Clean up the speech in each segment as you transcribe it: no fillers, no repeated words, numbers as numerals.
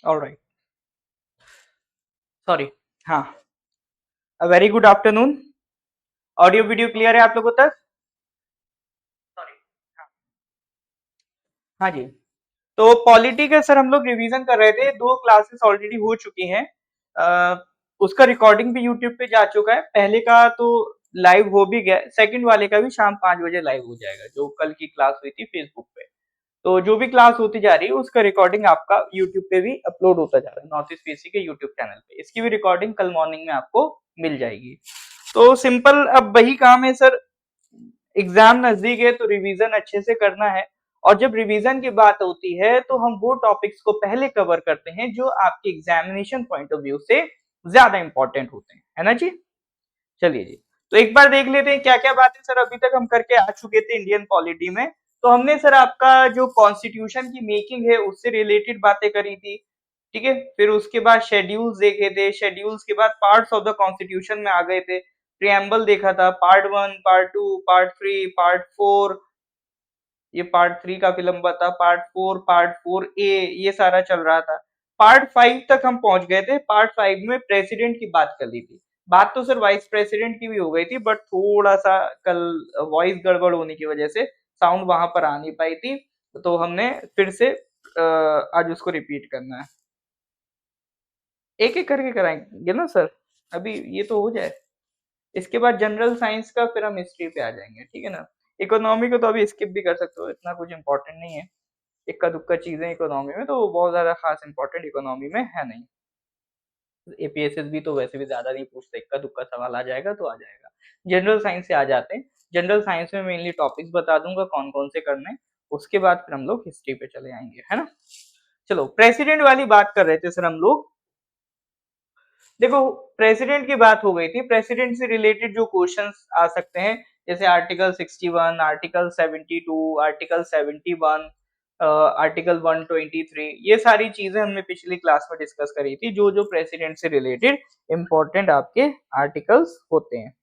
Alright, sorry. हाँ, a very good afternoon. Audio video clear है आप लोगों तक? सॉरी। हाँ, हाँ जी। तो पॉलिटी का सर हम लोग रिवीजन कर रहे थे, 2 क्लासेस ऑलरेडी हो चुकी हैं। उसका रिकॉर्डिंग भी यूट्यूब पे जा चुका है। पहले का तो लाइव हो भी गया, सेकंड वाले का भी शाम 5 बजे लाइव हो जाएगा, जो कल की क्लास हुई थी फेसबुक पे। तो जो भी क्लास होती जा रही है उसका रिकॉर्डिंग आपका यूट्यूब पे भी अपलोड होता जा रहा है, नॉर्थ ईस्ट पीसी के यूट्यूब चैनल पे। इसकी भी रिकॉर्डिंग कल मॉर्निंग में आपको मिल जाएगी। तो सिंपल अब वही काम है सर, एग्जाम नजदीक है तो रिवीजन अच्छे से करना है। और जब रिवीजन की बात होती है तो हम वो टॉपिक्स को पहले कवर करते हैं जो आपके एग्जामिनेशन पॉइंट ऑफ व्यू से ज्यादा इंपॉर्टेंट होते हैं, है ना जी। चलिए जी, तो एक बार देख लेते हैं क्या क्या बातें सर अभी तक हम करके आ चुके थे इंडियन पॉलिटी में। तो हमने सर आपका जो कॉन्स्टिट्यूशन की मेकिंग है उससे रिलेटेड बातें करी थी, ठीक है। फिर उसके बाद शेड्यूल्स देखे थे, शेड्यूल्स के बाद पार्ट्स ऑफ द कॉन्स्टिट्यूशन में आ गए थे। प्रियम्बल देखा था, पार्ट 1, पार्ट 2, पार्ट 3, पार्ट 4, ये पार्ट 3 का विलंब था, पार्ट 4, पार्ट 4A, ये सारा चल रहा था। पार्ट 5 तक हम पहुंच गए थे। पार्ट 5 में प्रेसिडेंट की बात कर ली थी। बात तो सर वाइस प्रेसिडेंट की भी हो गई थी, बट थोड़ा सा कल वॉइस गड़बड़ होने की वजह से साउंड वहां पर आ नहीं पाई थी, तो हमने फिर से आज उसको रिपीट करना है। एक एक करके कराएंगे ना सर, अभी ये तो हो जाए। इसके बाद जनरल साइंस का फिर हम हिस्ट्री पे आ जाएंगे, ठीक है ना। इकोनॉमी को तो अभी स्किप भी कर सकते हो, इतना कुछ इंपॉर्टेंट नहीं है। इक्का दुक्का चीजें इकोनॉमी में, तो बहुत ज्यादा खास इंपॉर्टेंट इकोनॉमी में है नहीं। एपीएसएस भी तो वैसे भी ज्यादा नहीं पूछते, इक्का दुक्का सवाल आ जाएगा तो आ जाएगा। जनरल साइंस से आ जाते हैं। जनरल साइंस में मेनली टॉपिक्स बता दूंगा कौन कौन से करने, उसके बाद फिर हम लोग हिस्ट्री पे चले आएंगे, है ना। चलो, प्रेसिडेंट वाली बात कर रहे थे सर हम लोग। देखो, प्रेसिडेंट की बात हो गई थी। प्रेसिडेंट से रिलेटेड जो क्वेश्चंस आ सकते हैं, जैसे आर्टिकल 61, आर्टिकल 72, आर्टिकल 71, आर्टिकल 123, ये सारी चीजें हमने पिछली क्लास में डिस्कस करी थी, जो जो प्रेसिडेंट से रिलेटेड इंपॉर्टेंट आपके आर्टिकल्स होते हैं।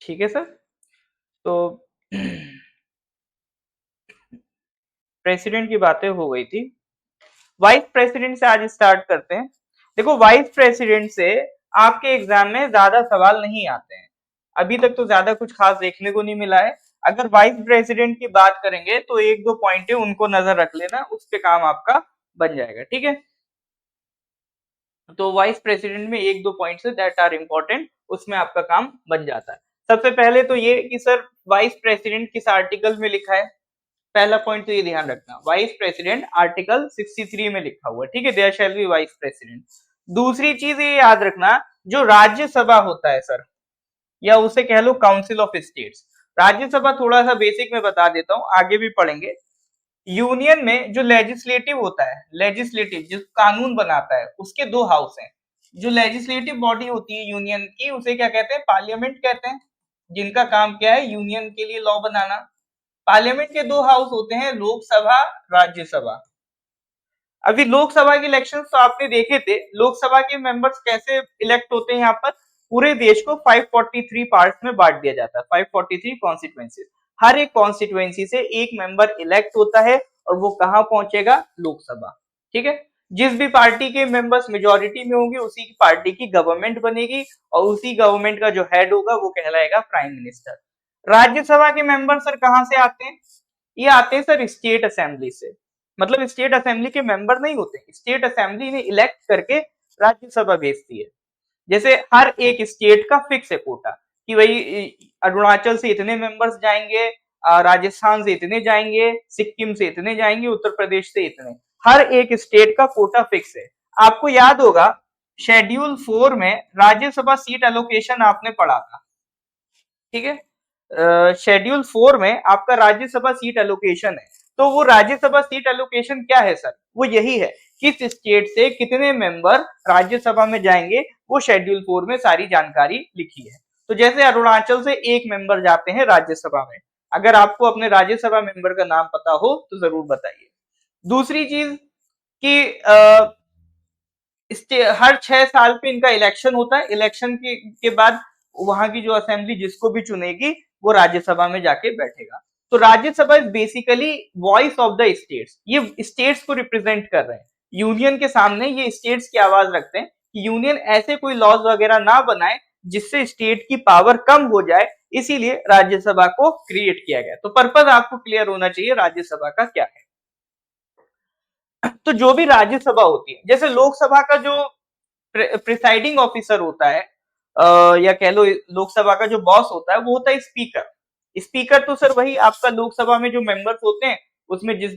ठीक है सर। तो प्रेसिडेंट की बातें हो गई थी। वाइस प्रेसिडेंट से आज स्टार्ट करते हैं। देखो, वाइस प्रेसिडेंट से आपके एग्जाम में ज्यादा सवाल नहीं आते हैं। अभी तक तो ज्यादा कुछ खास देखने को नहीं मिला है। अगर वाइस प्रेसिडेंट की बात करेंगे तो एक दो पॉइंट है, उनको नजर रख लेना, उस पे काम आपका बन जाएगा, ठीक है। तो वाइस प्रेसिडेंट में एक दो पॉइंट्स है दैट आर इंपॉर्टेंट, उसमें आपका काम बन जाता है। सबसे पहले तो ये कि सर वाइस प्रेसिडेंट किस आर्टिकल में लिखा है। पहला पॉइंट तो ये ध्यान रखना, वाइस प्रेसिडेंट आर्टिकल 63 में लिखा हुआ है, ठीक है, there shall be vice president. दूसरी चीज ये याद रखना, जो राज्यसभा होता है सर, या उसे कह लो काउंसिल ऑफ स्टेट्स। राज्यसभा थोड़ा सा बेसिक में बता देता हूं, आगे भी पढ़ेंगे। यूनियन में जो लेजिस्लेटिव होता है, लेजिस्लेटिव जो कानून बनाता है, उसके दो हाउस हैं। जो लेजिस्लेटिव बॉडी होती है यूनियन की, उसे क्या कहते हैं, पार्लियामेंट कहते हैं, जिनका काम क्या है, यूनियन के लिए लॉ बनाना। पार्लियामेंट के दो हाउस होते हैं, लोकसभा, राज्यसभा। अभी लोकसभा के इलेक्शन तो आपने देखे थे, लोकसभा के मेंबर्स कैसे इलेक्ट होते हैं। यहाँ पर पूरे देश को 543 पार्ट्स में बांट दिया जाता है, 543 कॉन्स्टिट्यूएंसी। हर एक कॉन्स्टिट्यूएंसी से एक मेंबर इलेक्ट होता है, और वो कहाँ पहुंचेगा, लोकसभा, ठीक है। जिस भी पार्टी के मेंबर्स मेजोरिटी में होंगे, उसी की पार्टी की गवर्नमेंट बनेगी, और उसी गवर्नमेंट का जो हेड होगा वो कहलाएगा प्राइम मिनिस्टर। राज्यसभा के मेंबर सर कहां से आते हैं, ये आते हैं सर स्टेट असेंबली से। मतलब स्टेट असेंबली के मेंबर नहीं होते, स्टेट असेंबली ने इलेक्ट करके राज्यसभा भेजती है। जैसे हर एक स्टेट का फिक्स है कोटा, कि भाई अरुणाचल से इतने मेंबर्स जाएंगे, राजस्थान से इतने जाएंगे, सिक्किम से इतने जाएंगे, उत्तर प्रदेश से इतने। हर एक स्टेट का कोटा फिक्स है। आपको याद होगा शेड्यूल 4 में राज्यसभा सीट एलोकेशन आपने पढ़ा था, ठीक है। शेड्यूल 4 में आपका राज्यसभा सीट एलोकेशन है। तो वो राज्यसभा सीट एलोकेशन क्या है सर, वो यही है, किस स्टेट से कितने मेंबर राज्यसभा में जाएंगे, वो शेड्यूल 4 में सारी जानकारी लिखी है। तो जैसे अरुणाचल से एक मेंबर जाते हैं राज्यसभा में। अगर आपको अपने राज्यसभा मेंबर का नाम पता हो तो जरूर बताइए। दूसरी चीज कि हर 6 साल पे इनका इलेक्शन होता है। इलेक्शन के बाद वहां की जो असेंबली जिसको भी चुनेगी वो राज्यसभा में जाके बैठेगा। तो Rajya Sabha is basically voice of the states, ये स्टेट्स को रिप्रेजेंट कर रहे हैं। यूनियन के सामने ये स्टेट्स की आवाज रखते हैं कि यूनियन ऐसे कोई लॉज वगैरह ना बनाए जिससे स्टेट की पावर कम हो जाए, इसीलिए राज्यसभा को क्रिएट किया गया। तो पर्पज आपको क्लियर होना चाहिए राज्यसभा का क्या है। तो जो भी राज्यसभा होती है, जैसे लोकसभा का जो प्रिसाइडिंग ऑफिसर होता है, या कह लो लोकसभा का जो बॉस होता है वो होता है स्पीकर। स्पीकर तो सर वही आपका लोकसभा में जो मेंबर्स होते हैं उसमें जिस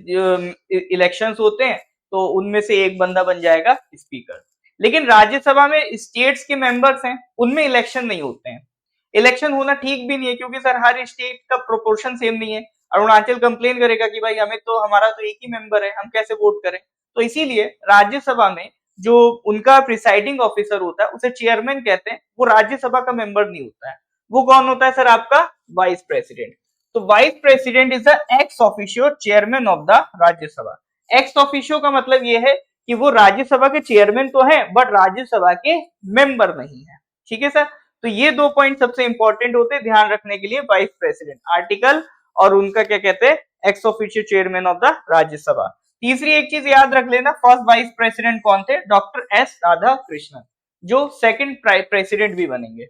इलेक्शंस होते हैं तो उनमें से एक बंदा बन जाएगा स्पीकर। लेकिन राज्यसभा में स्टेट्स के मेंबर्स हैं, उनमें इलेक्शन नहीं होते हैं। इलेक्शन होना ठीक भी नहीं है क्योंकि सर हर स्टेट का प्रोपोर्शन सेम नहीं है। अरुणाचल कंप्लेन करेगा कि भाई हमें तो, हमारा तो एक ही मेंबर है, हम कैसे वोट करें। तो इसीलिए राज्यसभा में जो उनका प्रिसाइडिंग ऑफिसर होता है उसे चेयरमैन कहते हैं, वो राज्यसभा का मेंबर नहीं होता है। वो कौन होता है सर? आपका वाइस प्रेसिडेंट। तो vice president is the ex officio chairman of the Rajya Sabha. Ex officio का मतलब ये है कि वो राज्यसभा के चेयरमैन तो हैं बट राज्यसभा के मेंबर नहीं है। ठीक है सर। तो ये दो पॉइंट सबसे इंपॉर्टेंट होते हैं ध्यान रखने के लिए, वाइस प्रेसिडेंट आर्टिकल और उनका क्या कहते हैं, ex officio chairman of the Rajya Sabha. तीसरी एक चीज याद रख लेना, फर्स्ट वाइस प्रेसिडेंट कौन थे? डॉक्टर एस राधा कृष्णन, जो सेकंड प्रेसिडेंट भी बनेंगे।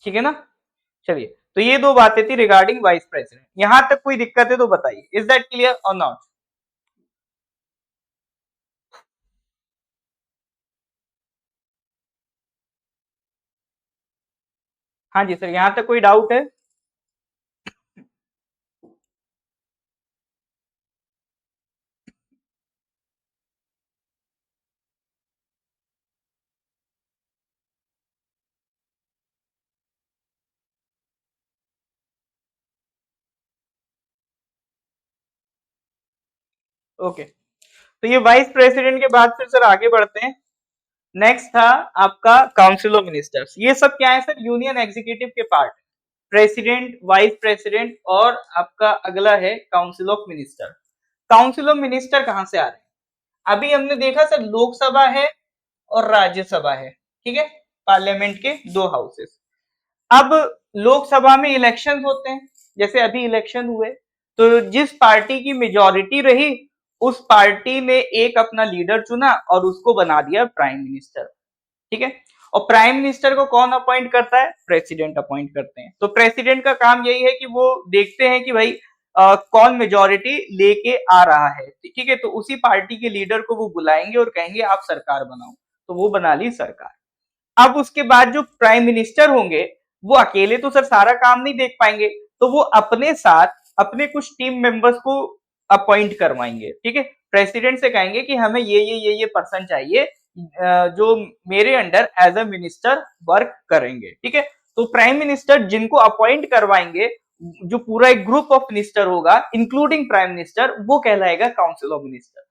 ठीक है ना। चलिए, तो ये दो बातें थी रिगार्डिंग वाइस प्रेसिडेंट। यहां तक कोई दिक्कत है तो बताइए, इज दैट क्लियर और नॉट? हाँ जी सर, यहां तक कोई डाउट है? ओके, तो ये वाइस प्रेसिडेंट के बाद फिर सर आगे बढ़ते हैं। नेक्स्ट था आपका काउंसिल ऑफ मिनिस्टर्स। ये सब क्या है सर? यूनियन एग्जीक्यूटिव के पार्ट, प्रेसिडेंट, वाइस प्रेसिडेंट और आपका अगला है council of minister. Council of minister कहां से आ रहे हैं? अभी हमने देखा सर लोकसभा है और राज्यसभा है, ठीक है, पार्लियामेंट के दो हाउसेस। अब लोकसभा में इलेक्शन होते हैं, जैसे अभी इलेक्शन हुए, तो जिस पार्टी की मेजोरिटी रही उस पार्टी ने एक अपना लीडर चुना और उसको बना दिया प्राइम मिनिस्टर। ठीक है। और प्राइम मिनिस्टर को कौन अपॉइंट करता है? प्रेसिडेंट अपॉइंट करते हैं। तो प्रेसिडेंट का काम यही है कि वो देखते हैं कि भाई कौन मेजोरिटी लेके आ रहा है, ठीक है, तो उसी पार्टी के लीडर को वो बुलाएंगे और कहेंगे आप सरकार बनाओ, तो वो बना ली सरकार। अब उसके बाद जो प्राइम मिनिस्टर होंगे वो अकेले तो सर सारा काम नहीं देख पाएंगे, तो वो अपने साथ अपने कुछ टीम मेंबर्स को अपॉइंट करवाएंगे। ठीक है, प्रेसिडेंट से कहेंगे कि हमें ये पर्सन चाहिए जो मेरे under as a minister work करेंगे। ठीक है, तो प्राइम मिनिस्टर जिनको अपॉइंट करवाएंगे, जो पूरा एक ग्रुप ऑफ मिनिस्टर होगा इंक्लूडिंग प्राइम मिनिस्टर, वो कहलाएगा काउंसिल ऑफ मिनिस्टर।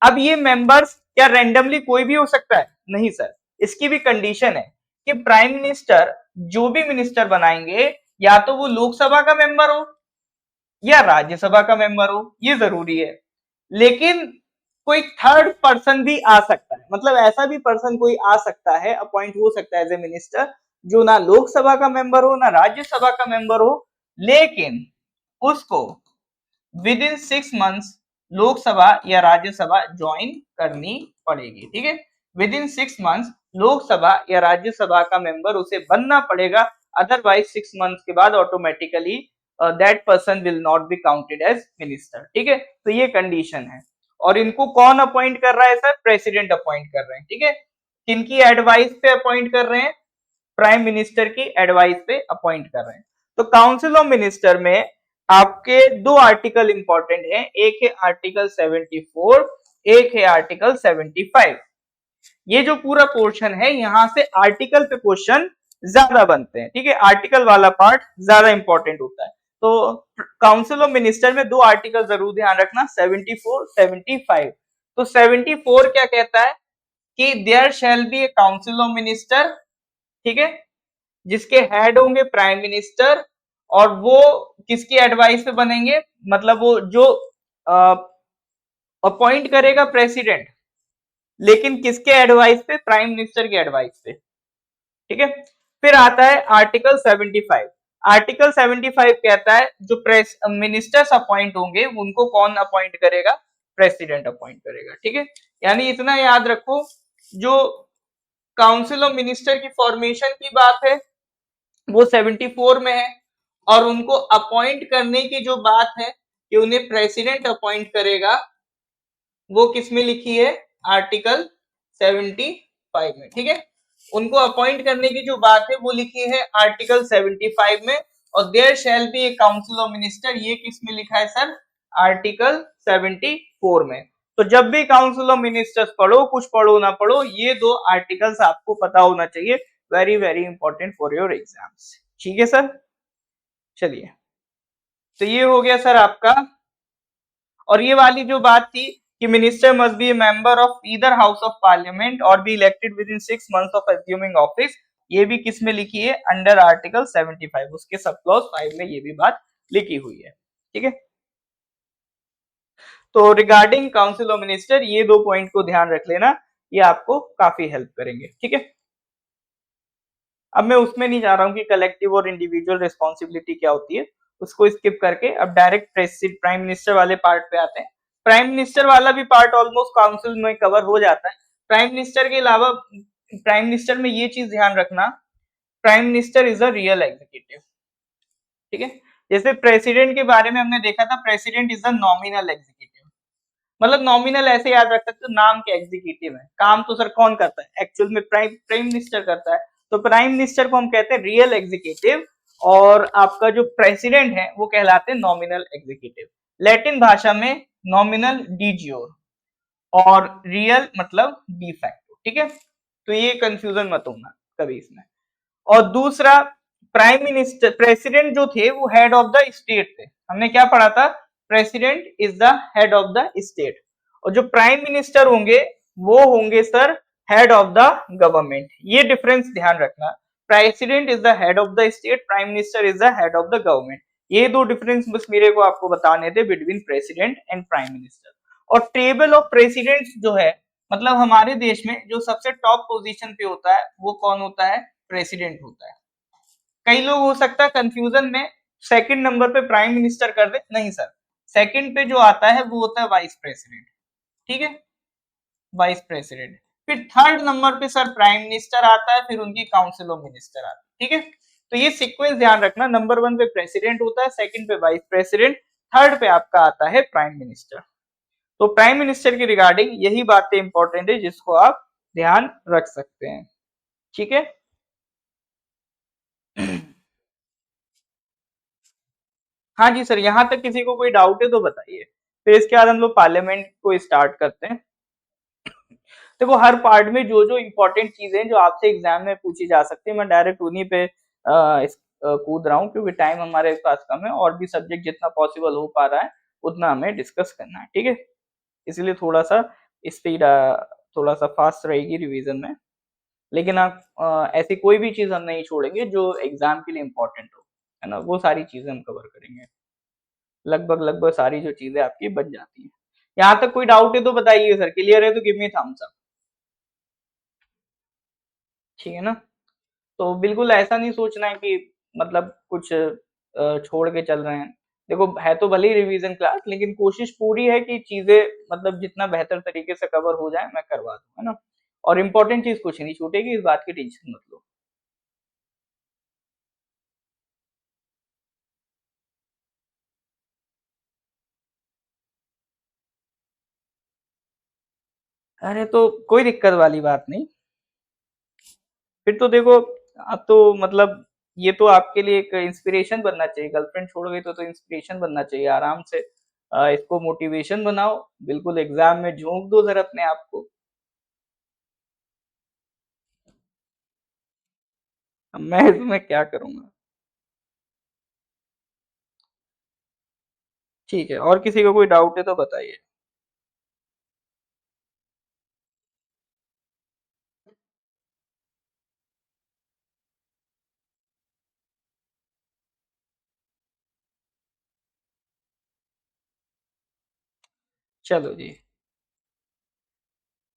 अब ये मेंबर्स क्या रैंडमली कोई भी हो सकता है? नहीं सर, इसकी भी कंडीशन है कि प्राइम मिनिस्टर जो भी मिनिस्टर बनाएंगे या तो वो लोकसभा का मेंबर हो या राज्यसभा का मेंबर हो, ये जरूरी है। लेकिन कोई थर्ड पर्सन भी आ सकता है, मतलब ऐसा भी पर्सन कोई आ सकता है, अपॉइंट हो सकता है एज ए मिनिस्टर, जो ना लोकसभा का मेंबर हो ना राज्यसभा का मेंबर हो, लेकिन उसको विद इन 6 मंथ्स लोकसभा या राज्यसभा ज्वाइन करनी पड़ेगी। ठीक है, विद इन 6 मंथ्स लोकसभा या राज्यसभा का मेंबर उसे बनना पड़ेगा, अदरवाइज 6 मंथ्स के बाद automatically that person will not be counted as minister. ठीक है, तो ये कंडीशन है। और इनको कौन अपॉइंट कर रहा है सर? प्रेसिडेंट अपॉइंट कर रहे हैं। ठीक है, किनकी एडवाइस पे अपॉइंट कर रहे हैं? प्राइम मिनिस्टर की एडवाइस पे अपॉइंट कर रहे हैं। तो काउंसिल ऑफ मिनिस्टर में आपके दो आर्टिकल इंपॉर्टेंट हैं, एक है आर्टिकल 74, एक है आर्टिकल 75। ये जो पूरा पोर्शन है यहां से आर्टिकल पे क्वेश्चन ज्यादा बनते हैं। ठीक है, आर्टिकल वाला पार्ट ज्यादा इंपॉर्टेंट होता है। तो काउंसिल ऑफ मिनिस्टर में दो आर्टिकल जरूर ध्यान रखना, 74, 75। तो 74 क्या कहता है कि there shall be a council of minister, ठीक है, जिसके हेड होंगे प्राइम मिनिस्टर, और वो किसकी एडवाइस पे बनेंगे? मतलब वो जो अपॉइंट करेगा प्रेसिडेंट, लेकिन किसके एडवाइस पे? प्राइम मिनिस्टर के एडवाइस पे। ठीक है, फिर आता है आर्टिकल 75। आर्टिकल 75 कहता है जो प्रेस मिनिस्टर्स अपॉइंट होंगे उनको कौन अपॉइंट करेगा, प्रेसिडेंट अपॉइंट करेगा, ठीक है। यानी इतना याद रखो, जो काउंसिल ऑफ मिनिस्टर की फॉर्मेशन की बात है वो 74 में है, और उनको अपॉइंट करने की जो बात है कि उन्हें प्रेसिडेंट अपॉइंट करेगा वो किस में लिखी है, आर्टिकल 75 में, ठीक है। उनको अपॉइंट करने की जो बात है वो लिखी है आर्टिकल 75 में, और there shall be a council of minister, ये किस में लिखा है सर, आर्टिकल 74 में। तो जब भी काउंसिल ऑफ मिनिस्टर्स पढ़ो, कुछ पढ़ो ना पढ़ो, ये दो आर्टिकल्स आपको पता होना चाहिए, very very important for your exams, ठीक है सर। चलिए, तो ये हो गया सर आपका। और ये वाली जो बात थी कि minister must be member of either house of parliament और be elected within 6 months of assuming office, ये भी किस में लिखी है, अंडर आर्टिकल 75, उसके सब क्लॉज 5 में ये भी बात लिखी हुई है, ठीक है। तो रिगार्डिंग काउंसिल ऑफ मिनिस्टर ये दो पॉइंट को ध्यान रख लेना, ये आपको काफी हेल्प करेंगे, ठीक है। अब मैं उसमें नहीं जा रहा हूँ कि कलेक्टिव और इंडिविजुअल रिस्पॉन्सिबिलिटी क्या होती है, उसको स्किप करके अब डायरेक्ट प्राइम मिनिस्टर वाले पार्ट पे आते हैं। प्राइम मिनिस्टर वाला भी पार्ट ऑलमोस्ट काउंसिल में कवर हो जाता है। प्राइम मिनिस्टर के अलावा प्राइम मिनिस्टर में ये चीज ध्यान रखना, prime minister is a real executive, ठीक है। जैसे प्रेसिडेंट के बारे में हमने देखा था, president is a nominal executive, मतलब नॉमिनल ऐसे याद रख सकते हो, नाम के एग्जीक्यूटिव है, काम तो सर कौन करता है, एक्चुअल में प्राइम प्राइम मिनिस्टर करता है। तो प्राइम मिनिस्टर को हम कहते हैं रियल एग्जीक्यूटिव, और आपका जो प्रेसिडेंट है वो कहलाते हैं नॉमिनल एग्जीक्यूटिव। लैटिन भाषा में नॉमिनल डीजियोर, और रियल मतलब डी फैक्टो, ठीक है। तो ये कंफ्यूजन मत होना कभी इसमें। और दूसरा, प्राइम मिनिस्टर प्रेसिडेंट जो थे वो हेड ऑफ द स्टेट थे, हमने क्या पढ़ा था, president is the head of the state, और जो प्राइम मिनिस्टर होंगे वो होंगे sir head of the government, ये डिफरेंस ध्यान रखना। President is the head of the state, prime minister is the head of the government, ये दो डिफरेंस बस मेरे को आपको बताने थे between president and prime minister. और टेबल ऑफ प्रेसिडेंट्स जो है, मतलब हमारे देश में जो सबसे टॉप पोजीशन पे होता है वो कौन होता है, प्रेसिडेंट होता है। कई लोग हो सकता है कंफ्यूजन में सेकंड नंबर पे प्राइम मिनिस्टर कर दे, नहीं सर, सेकंड पे जो आता है वो होता है वाइस प्रेसिडेंट, ठीक है, वाइस प्रेसिडेंट। फिर थर्ड नंबर पे सर प्राइम मिनिस्टर आता है, फिर उनकी काउंसिल ऑफ मिनिस्टर आती है, ठीक है। तो ये सीक्वेंस ध्यान रखना, नंबर 1 पे प्रेसिडेंट होता है, सेकंड पे वाइस प्रेसिडेंट, थर्ड पे आपका आता है प्राइम मिनिस्टर। तो प्राइम मिनिस्टर की रिगार्डिंग यही बातें इंपॉर्टेंट है जिसको आप ध्यान रख सकते हैं, ठीक है। हाँ जी सर, यहाँ तक किसी को कोई डाउट है तो बताइए, फिर इसके बाद हम लोग पार्लियामेंट को स्टार्ट करते हैं। देखो हर पार्ट में जो जो इंपॉर्टेंट चीजें जो आपसे एग्जाम में पूछी जा सकती है, मैं डायरेक्ट उन्हीं पे कूद रहा हूँ, क्योंकि टाइम हमारे पास कम है, और भी सब्जेक्ट जितना पॉसिबल हो पा रहा है उतना हमें डिस्कस करना है, ठीक है। इसलिए थोड़ा सा स्पीड थोड़ा सा फास्ट रहेगी रिवीजन में, लेकिन आप ऐसी कोई भी चीज हम नहीं छोड़ेंगे जो एग्जाम के लिए इम्पोर्टेंट हो, है ना, वो सारी चीजें हम कवर करेंगे। लगभग लगभग सारी जो चीजें आपकी बन जाती हैं। यहाँ तक कोई डाउट है तो बताइए सर, क्लियर है तो गिव मी थम्स अप, ठीक है ना। तो बिल्कुल ऐसा नहीं सोचना है कि मतलब कुछ छोड़ के चल रहे हैं। देखो है तो भले ही रिवीजन क्लास, लेकिन कोशिश पूरी है कि चीजें मतलब जितना बेहतर तरीके से कवर हो जाए मैं करवा दूं, है ना। और इम्पोर्टेंट चीज कुछ नहीं छूटेगी, इस बात की टेंशन मत लो। अरे तो कोई दिक्कत वाली बात नहीं। फिर तो देखो, अब तो मतलब ये तो आपके लिए एक इंस्पिरेशन बनना चाहिए, गर्लफ्रेंड छोड़ गई तो इंस्पिरेशन बनना चाहिए, आराम से इसको मोटिवेशन बनाओ, बिल्कुल एग्जाम में झोंक दो जरा अपने आप को। अब मैं इसमें क्या करूंगा। ठीक है, और किसी को कोई डाउट है तो बताइए। चलो जी।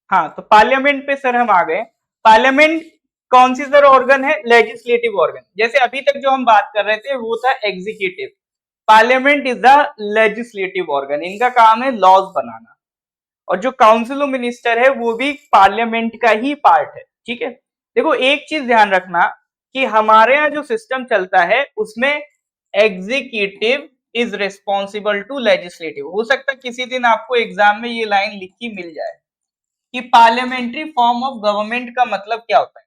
हाँ, तो पार्लियामेंट पे सर हम आ गए। पार्लियामेंट कौन सी सर ऑर्गन है? Legislative organ. जैसे अभी तक जो हम बात कर रहे थे वो था executive, parliament is the legislative organ, इनका काम है लॉज बनाना, और जो काउंसिल ऑफ मिनिस्टर है वो भी पार्लियामेंट का ही पार्ट है, ठीक है। देखो एक चीज ध्यान रखना कि हमारे यहाँ जो सिस्टम चलता है उसमें executive is responsible to legislative. हो सकता है किसी दिन आपको एग्जाम में ये लाइन लिखी मिल जाए कि पार्लियामेंट्री फॉर्म ऑफ गवर्नमेंट का मतलब क्या होता है।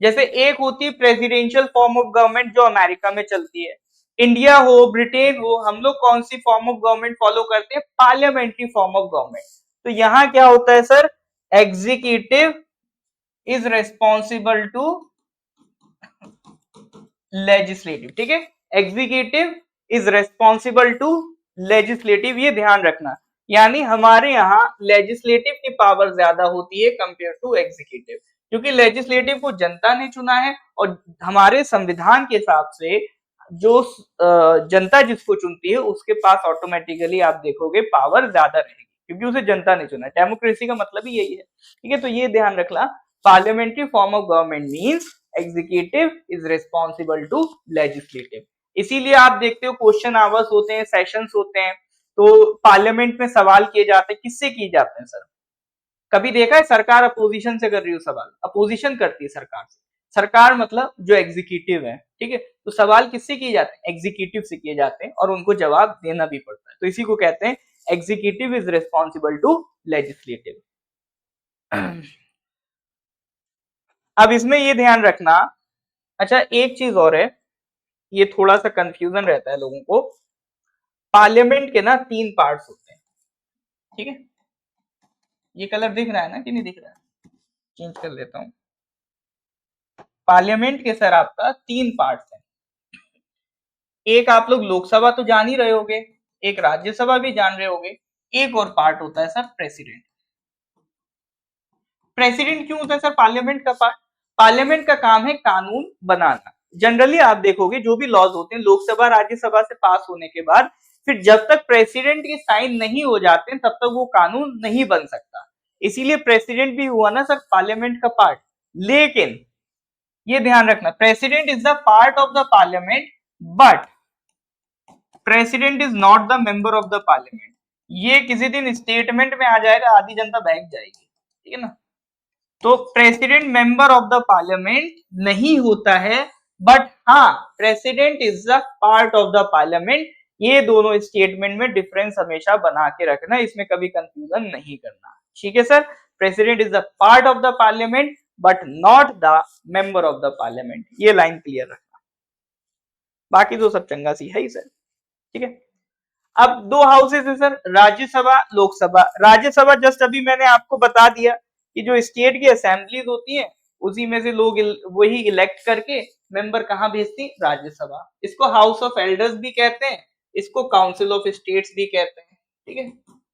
जैसे एक होती है प्रेसिडेंशियल फॉर्म ऑफ गवर्नमेंट जो अमेरिका में चलती है, इंडिया हो, ब्रिटेन हो, हम लोग कौन सी फॉर्म ऑफ गवर्नमेंट फॉलो करते हैं? Parliamentary form of government. तो यहाँ क्या होता है sir? Executive is responsible to legislative, ठीक है। Executive is responsible to legislative, ये ध्यान रखना। यानी हमारे यहाँ लेजिस्लेटिव की पावर ज्यादा होती है कंपेयर टू एग्जीक्यूटिव, क्योंकि लेजिस्लेटिव को जनता ने चुना है और हमारे संविधान के हिसाब से जो जनता जिसको चुनती है उसके पास ऑटोमेटिकली आप देखोगे पावर ज्यादा रहेगी, क्योंकि उसे जनता ने चुना है। डेमोक्रेसी का मतलब ही यही है, ठीक है। तो ये ध्यान रखना, parliamentary form of government means executive is responsible to legislative. इसीलिए आप देखते हो क्वेश्चन आवर्स होते हैं, सेशंस होते हैं, तो पार्लियामेंट में सवाल किए जाते हैं, किससे किए जाते हैं सर? कभी देखा है सरकार अपोजिशन से कर रही हो सवाल? अपोजिशन करती है सरकार से। सरकार मतलब जो एग्जीक्यूटिव है, ठीक है। तो सवाल किससे किए जाते हैं? एग्जीक्यूटिव से किए जाते हैं, और उनको जवाब देना भी पड़ता है। तो इसी को कहते हैं executive is responsible to legislative. अब इसमें ये ध्यान रखना, अच्छा एक चीज और है, ये थोड़ा सा कंफ्यूजन रहता है लोगों को। पार्लियामेंट के ना 3 पार्ट्स होते हैं, ठीक है। ये कलर दिख रहा है ना कि नहीं दिख रहा है? चेंज कर लेता हूं। पार्लियामेंट के सर आपका 3 पार्ट्स हैं। एक आप लोग लोकसभा तो जान ही रहे होगे, एक राज्यसभा भी जान रहे होगे, एक और पार्ट होता है सर प्रेसिडेंट। प्रेसिडेंट क्यों होता है सर पार्लियामेंट का पार्ट? पार्लियामेंट का काम है कानून बनाना। जनरली आप देखोगे जो भी लॉज होते हैं लोकसभा राज्यसभा से पास होने के बाद फिर जब तक प्रेसिडेंट के साइन नहीं हो जाते तब तक वो कानून नहीं बन सकता। इसीलिए प्रेसिडेंट भी हुआ ना सर पार्लियामेंट का पार्ट। लेकिन ये ध्यान रखना, president is the part of the parliament but president is not the member of the parliament. ये किसी दिन स्टेटमेंट में आ जाएगा, आधी जनता बहक जाएगी, ठीक है ना। तो president member of the parliament नहीं होता है, बट हाँ president is the part of the parliament. ये दोनों स्टेटमेंट में डिफरेंस हमेशा बना के रखना, इसमें कभी कंफ्यूजन नहीं करना, ठीक है sir. President is the part of the parliament but not the member of the parliament, ये लाइन क्लियर रखना। बाकी तो सब चंगा सी है ही सर, ठीक है। अब 2 हाउसेस है सर, राज्यसभा लोकसभा। राज्यसभा जस्ट अभी मैंने आपको बता दिया कि जो स्टेट की असेंबलीज होती है उसी में से लोग वही इलेक्ट करके मेंबर कहाँ भेजती? राज्यसभा। इसको हाउस ऑफ एल्डर्स भी कहते हैं, इसको काउंसिल ऑफ स्टेट्स भी कहते हैं, ठीक है।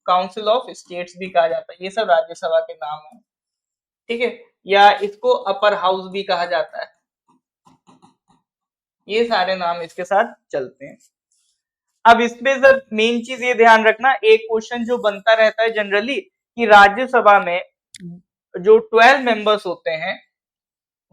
काउंसिल ऑफ स्टेट्स भी कहा जाता है, ये सब राज्यसभा के नाम है, ठीक है। या इसको अपर हाउस भी कहा जाता है, ये सारे नाम इसके साथ चलते हैं। अब इसमें सर मेन चीज ये ध्यान रखना, एक क्वेश्चन जो बनता रहता है जनरली कि राज्यसभा में जो 12 मेंबर्स होते हैं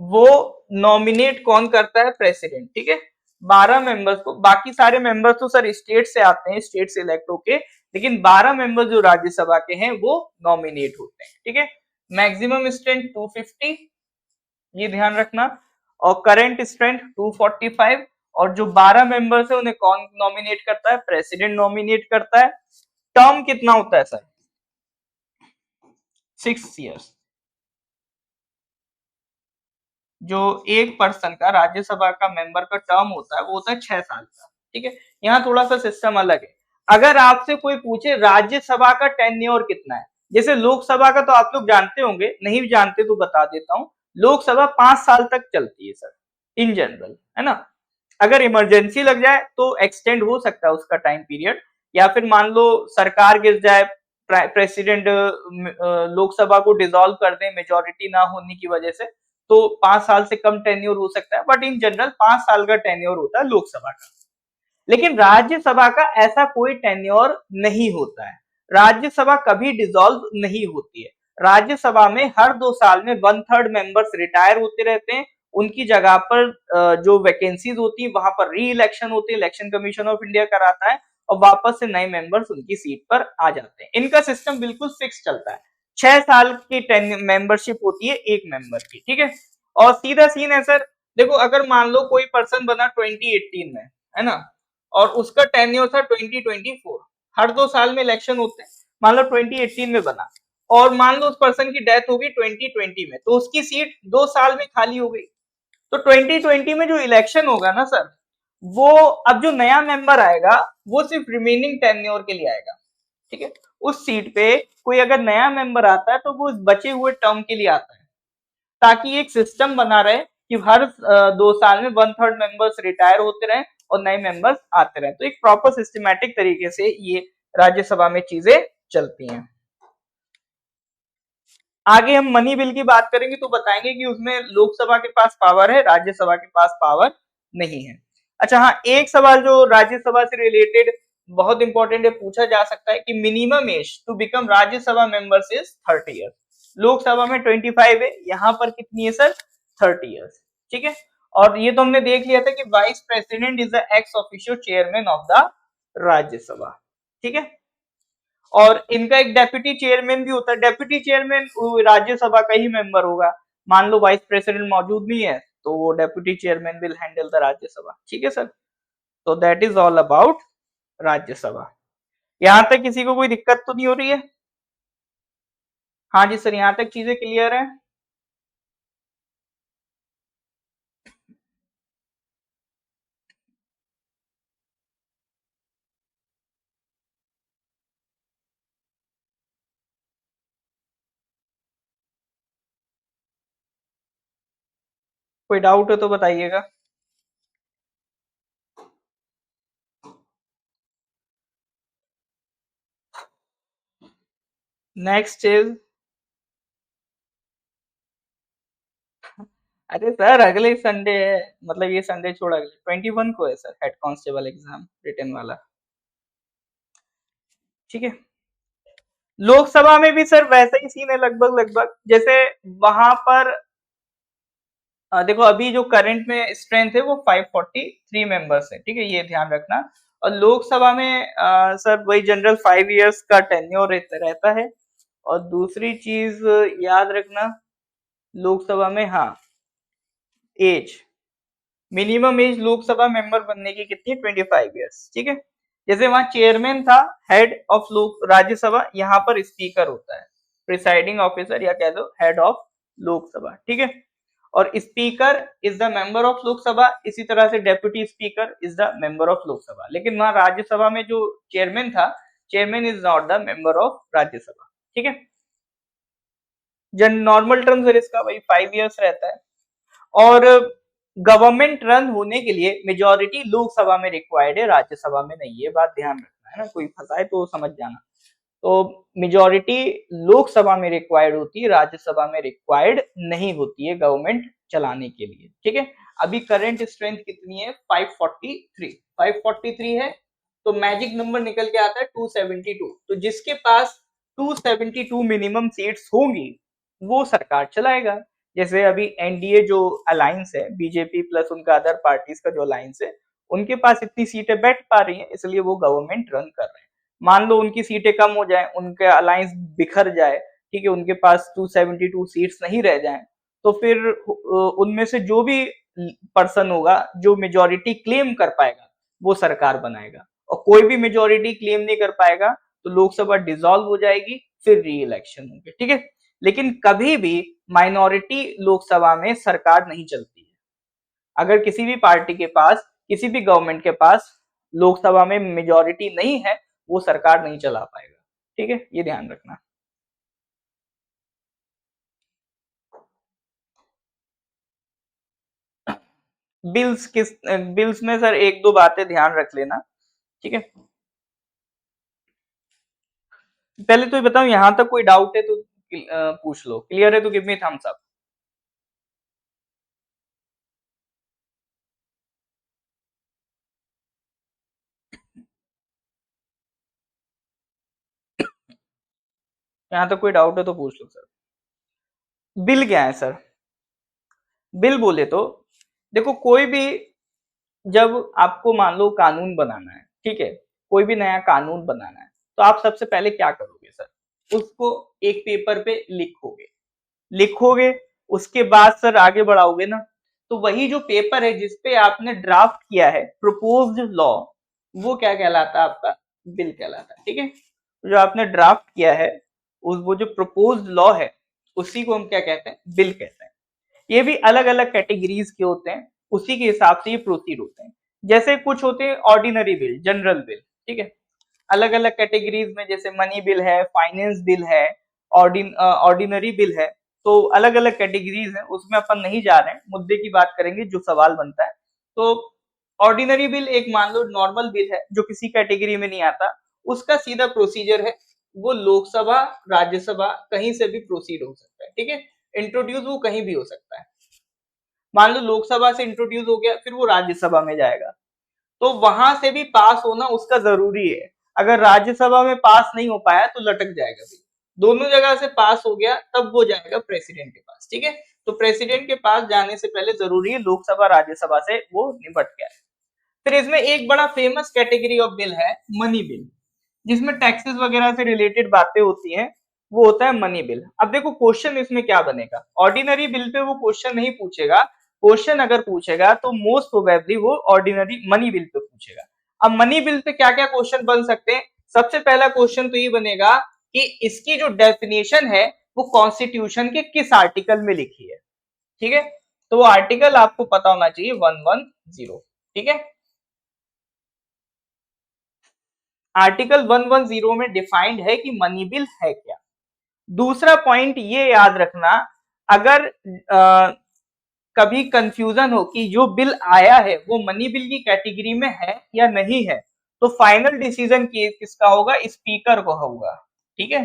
वो नॉमिनेट कौन करता है? प्रेसिडेंट, ठीक है। 12 मेंबर्स को, बाकी सारे मेंबर्स तो सर स्टेट से आते हैं, स्टेट से इलेक्ट होके, लेकिन 12 मेंबर्स जो राज्यसभा के हैं वो नॉमिनेट होते हैं, ठीक है। मैक्सिमम स्ट्रेंथ 250, ये ध्यान रखना, और करंट स्ट्रेंथ 245, और जो 12 मेंबर्स है उन्हें कौन नॉमिनेट करता है? प्रेसिडेंट नॉमिनेट करता है। टर्म कितना होता है सर? 6 इयर्स। जो एक पर्सन का राज्यसभा का मेंबर का टर्म होता है वो होता है 6 साल का, ठीक है। यहाँ थोड़ा सा सिस्टम अलग है। अगर आपसे कोई पूछे राज्यसभा का टेन्योर कितना है, जैसे लोकसभा का तो आप लोग जानते होंगे, नहीं जानते तो बता देता हूँ। लोकसभा 5 साल तक चलती है सर इन जनरल, है ना। अगर इमरजेंसी लग जाए तो एक्सटेंड हो सकता है उसका टाइम पीरियड, या फिर मान लो सरकार गिर जाए, प्रेसिडेंट लोकसभा को डिसॉल्व कर दे मेजोरिटी ना होने की वजह से, तो 5 साल से कम टेन्योर हो सकता है, बट इन जनरल 5 साल का टेन्योर होता है लोकसभा का। लेकिन राज्यसभा का ऐसा कोई टेन्योर नहीं होता है, राज्यसभा कभी डिसॉल्व नहीं होती है। राज्यसभा में हर 2 साल में 1/3 मेंबर्स रिटायर होते रहते हैं, उनकी जगह पर जो वैकेंसीज होती है वहां पर री इलेक्शन होती है, इलेक्शन कमीशन ऑफ इंडिया कराता है और वापस से नए मेंबर्स उनकी सीट पर आ जाते हैं। इनका सिस्टम बिल्कुल फिक्स चलता है, 6 साल की मेंबरशिप होती है एक मेंबर की, ठीक है। और सीधा सीन है सर, देखो अगर मान लो कोई पर्सन बना 2018 में, है ना, और उसका टेन्योर था 2024, हर 2 साल में इलेक्शन होते हैं, मान लो 2018 में बना और मान लो उस पर्सन की डेथ होगी 2020 में, तो उसकी सीट 2 साल में खाली हो गई। तो 2020 में जो इलेक्शन होगा ना सर, वो अब जो नया मेंबर आएगा वो सिर्फ रिमेनिंग टेन्योर के लिए आएगा, ठीक है। उस सीट पे कोई अगर नया मेंबर आता है तो वो बचे हुए टर्म के लिए आता है, ताकि एक सिस्टम बना रहे कि हर 2 साल में 1/3 मेंबर्स रिटायर होते रहे और नए मेंबर्स आते रहे। तो एक प्रॉपर सिस्टमैटिक तरीके से ये राज्यसभा में चीजें चलती हैं। आगे हम मनी बिल की बात करेंगे तो बताएंगे कि उसमें लोकसभा के पास पावर है, राज्यसभा के पास पावर नहीं है। अच्छा हाँ, एक सवाल जो राज्यसभा से रिलेटेड बहुत इंपॉर्टेंट है, पूछा जा सकता है कि minimum age to become Rajya Sabha members is 30 years. Lok Sabha में 25 है, यहाँ पर कितनी है सर, 30 ईयर्स, ठीक है। और ये तो हमने देख लिया था कि vice president is the ex officio chairman of the Rajya Sabha, ठीक है। और इनका एक डेप्यूटी चेयरमैन भी होता है, डेप्यूटी चेयरमैन राज्यसभा का ही मेंबर होगा। मान लो वाइस प्रेसिडेंट मौजूद नहीं है तो वो deputy chairman will handle the Rajya Sabha, ठीक है सर। तो that is all about Rajya Sabha. यहां तक किसी को कोई दिक्कत तो नहीं हो रही है? हाँ जी सर, यहाँ तक चीजें क्लियर है? कोई डाउट हो तो बताइएगा। नेक्स्ट इज, अरे सर अगले संडे है, मतलब ये संडे छोड़ा अगले 21 को है sir head constable exam written वाला, ठीक है। लोकसभा में भी सर वैसा ही सीन है लगभग लगभग, जैसे वहां पर देखो अभी जो करंट में स्ट्रेंथ है वो 543 मेंबर्स है, ठीक है, ये ध्यान रखना। और लोकसभा में सर वही जनरल 5 इयर्स का टेन्योर रहता है। और दूसरी चीज याद रखना, लोकसभा में हाँ, as, minimum age Lok Sabha member बनने की कितनी, 25 इयर्स, ठीक है। जैसे वहां चेयरमैन था, हेड ऑफ लोक राज्यसभा, यहाँ पर स्पीकर होता है, प्रिसाइडिंग ऑफिसर या कह दो हेड ऑफ लोकसभा, ठीक है। और speaker is the member of Lok Sabha, इसी तरह से deputy speaker is the member of Lok Sabha. लेकिन वहां राज्यसभा में जो चेयरमैन था, chairman is not the member of Rajya Sabha, ठीक है। जन नॉर्मल टर्म सर इसका वही 5 इयर्स रहता है। और गवर्नमेंट रन होने के लिए मेजोरिटी लोकसभा में रिक्वायर्ड है, राज्यसभा में नहीं, ये बात ध्यान रखना है ना, कोई फंसाए तो समझ जाना। तो मेजोरिटी लोकसभा में रिक्वायर्ड होती है, राज्यसभा में रिक्वायर्ड नहीं होती है गवर्नमेंट चलाने के लिए, ठीक है। अभी करंट स्ट्रेंथ कितनी है, 543, 543 है। तो मैजिक नंबर निकल के आता है 272। तो जिसके पास 272 मिनिमम सीट्स होंगी वो सरकार चलाएगा। जैसे अभी एनडीए जो अलायंस है, बीजेपी प्लस उनका अदर पार्टीज का जो अलायंस है, उनके पास इतनी सीटें बैठ पा रही हैं, इसलिए वो गवर्नमेंट रन कर रहे हैं। मान लो उनकी सीटें कम हो जाए, उनके अलायंस बिखर जाए, ठीक है, उनके पास 272 सीट्स नहीं रह जाए, तो फिर उनमें से जो भी पर्सन होगा जो मेजोरिटी क्लेम कर पाएगा वो सरकार बनाएगा। और कोई भी मेजोरिटी क्लेम नहीं कर पाएगा तो लोकसभा डिसॉल्व हो जाएगी, फिर री इलेक्शन होंगे, ठीक है। लेकिन कभी भी माइनॉरिटी लोकसभा में सरकार नहीं चलती है। अगर किसी भी पार्टी के पास, किसी भी गवर्नमेंट के पास लोकसभा में मेजोरिटी नहीं है, वो सरकार नहीं चला पाएगा, ठीक है, ये ध्यान रखना। बिल्स में सर एक दो बातें ध्यान रख लेना, ठीक है। पहले तो ये बताओ, यहां तक कोई डाउट है तो पूछ लो, क्लियर है तो गिव मी थम्स अप। यहाँ तक कोई डाउट है तो पूछ लो सर। बिल क्या है सर? बिल बोले तो देखो, कोई भी जब आपको मान लो कानून बनाना है, ठीक है, कोई भी नया कानून बनाना है, तो आप सबसे पहले क्या करोगे सर? उसको एक पेपर पे लिखोगे, उसके बाद सर आगे बढ़ाओगे ना। तो वही जो पेपर है जिसपे आपने ड्राफ्ट किया है प्रपोज्ड लॉ, वो क्या कहलाता है आपका? बिल कहलाता है। ठीक है, जो आपने ड्राफ्ट किया है उस वो जो प्रपोज्ड लॉ है उसी को हम क्या कहते हैं? बिल कहते हैं। ये भी अलग अलग कैटेगरीज के होते हैं, उसी के हिसाब से ये प्रोसीड होते हैं। जैसे कुछ होते हैं ऑर्डिनरी बिल, जनरल बिल, ठीक है, अलग अलग कैटेगरीज में, जैसे मनी बिल है, फाइनेंस बिल है, ऑर्डिनरी बिल है। तो अलग अलग कैटेगरीज है, उसमें अपन नहीं जा रहे हैं, मुद्दे की बात करेंगे जो सवाल बनता है। तो ऑर्डिनरी बिल एक मान लो नॉर्मल बिल है जो किसी कैटेगरी में नहीं आता, उसका सीधा प्रोसीजर है, वो लोकसभा राज्यसभा कहीं से भी प्रोसीड हो सकता है। ठीक है, इंट्रोड्यूस वो कहीं भी हो सकता है। मान लो लोकसभा से इंट्रोड्यूस हो गया, फिर वो राज्यसभा में जाएगा, तो वहां से भी पास होना उसका जरूरी है। अगर राज्यसभा में पास नहीं हो पाया तो लटक जाएगा भी। दोनों जगह से पास हो गया तब वो जाएगा प्रेसिडेंट के पास। ठीक है, तो प्रेसिडेंट के पास जाने से पहले जरूरी है लोकसभा राज्यसभा से वो निपट गया है। फिर इसमें एक बड़ा फेमस कैटेगरी ऑफ बिल है मनी बिल, जिसमें टैक्सेस वगैरह से रिलेटेड बातें होती हैं, वो होता है मनी बिल। अब देखो क्वेश्चन इसमें क्या बनेगा, ऑर्डिनरी बिल पे वो क्वेश्चन नहीं पूछेगा, क्वेश्चन अगर पूछेगा तो मोस्ट प्रोबेबली वो ऑर्डिनरी मनी बिल पे पूछेगा। अब मनी बिल पे क्या क्या क्वेश्चन बन सकते हैं? सबसे पहला क्वेश्चन तो ये बनेगा कि इसकी जो डेफिनेशन है वो कॉन्स्टिट्यूशन के किस आर्टिकल में लिखी है। ठीक है, तो वो आर्टिकल आपको पता होना चाहिए 110। ठीक है, आर्टिकल 110 में डिफाइंड है कि मनी बिल है क्या। दूसरा पॉइंट ये याद रखना, अगर कभी कंफ्यूजन हो कि जो बिल आया है वो मनी बिल की कैटेगरी में है या नहीं है, तो फाइनल डिसीजन किसका होगा? स्पीकर को होगा। ठीक है,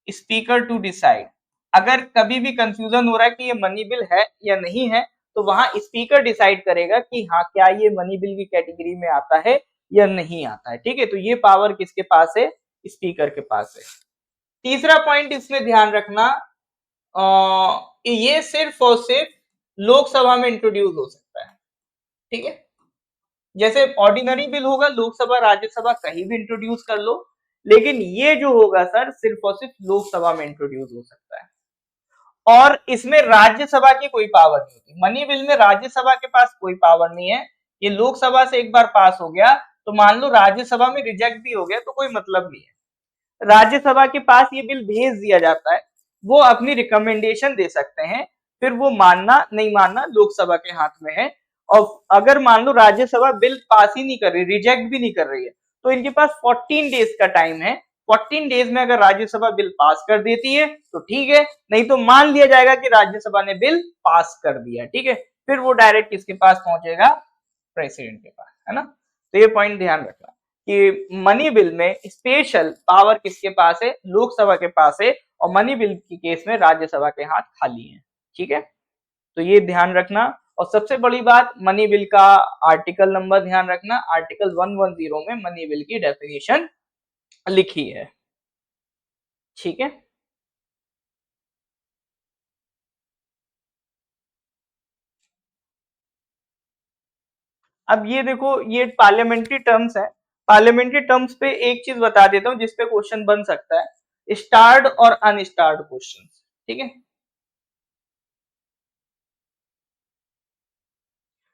स्पीकर टू डिसाइड। अगर कभी भी कंफ्यूजन हो रहा है कि ये मनी बिल है या नहीं है, तो वहां स्पीकर डिसाइड करेगा कि हाँ क्या ये मनी बिल की कैटेगरी में आता है या नहीं आता है। ठीक है, तो ये पावर किसके पास है? स्पीकर के पास है। तीसरा पॉइंट इसमें ध्यान रखना, ये सिर्फ और सिर्फ लोकसभा में इंट्रोड्यूस हो सकता है। ठीक है, जैसे ऑर्डिनरी बिल होगा लोकसभा राज्यसभा कहीं भी इंट्रोड्यूस कर लो, लेकिन ये जो होगा सर सिर्फ और सिर्फ लोकसभा में इंट्रोड्यूस हो सकता है। और इसमें राज्यसभा की कोई पावर नहीं होती, मनी बिल में राज्यसभा के पास कोई पावर नहीं है। ये लोकसभा से एक बार पास हो गया तो मान लो राज्यसभा में रिजेक्ट भी हो गया तो कोई मतलब नहीं है, राज्यसभा के पास ये बिल भेज दिया जाता है, वो अपनी रिकमेंडेशन दे सकते हैं, फिर वो मानना नहीं मानना लोकसभा के हाथ में है। और अगर मान लो राज्यसभा बिल पास ही नहीं कर रही, रिजेक्ट भी नहीं कर रही है, तो इनके पास 14 डेज का टाइम है। 14 डेज में अगर राज्यसभा बिल पास कर देती है तो ठीक है, नहीं तो मान लिया जाएगा कि राज्यसभा ने बिल पास कर दिया। ठीक है, फिर वो डायरेक्ट किसके पास पहुंचेगा? प्रेसिडेंट के पास, है ना। तो ये पॉइंट ध्यान रखना कि मनी बिल में स्पेशल पावर किसके पास है? लोकसभा के पास है, और मनी बिल की केस में राज्यसभा के हाथ खाली है। ठीक है, तो ये ध्यान रखना। और सबसे बड़ी बात, मनी बिल का आर्टिकल नंबर ध्यान रखना, आर्टिकल 110 में मनी बिल की डेफिनेशन लिखी है। ठीक है, अब ये देखो ये पार्लियामेंट्री टर्म्स है, पार्लियामेंट्री टर्म्स पे एक चीज बता देता हूँ जिसपे क्वेश्चन बन सकता है, स्टार्ड और अनस्टार्ड क्वेश्चन। ठीक है,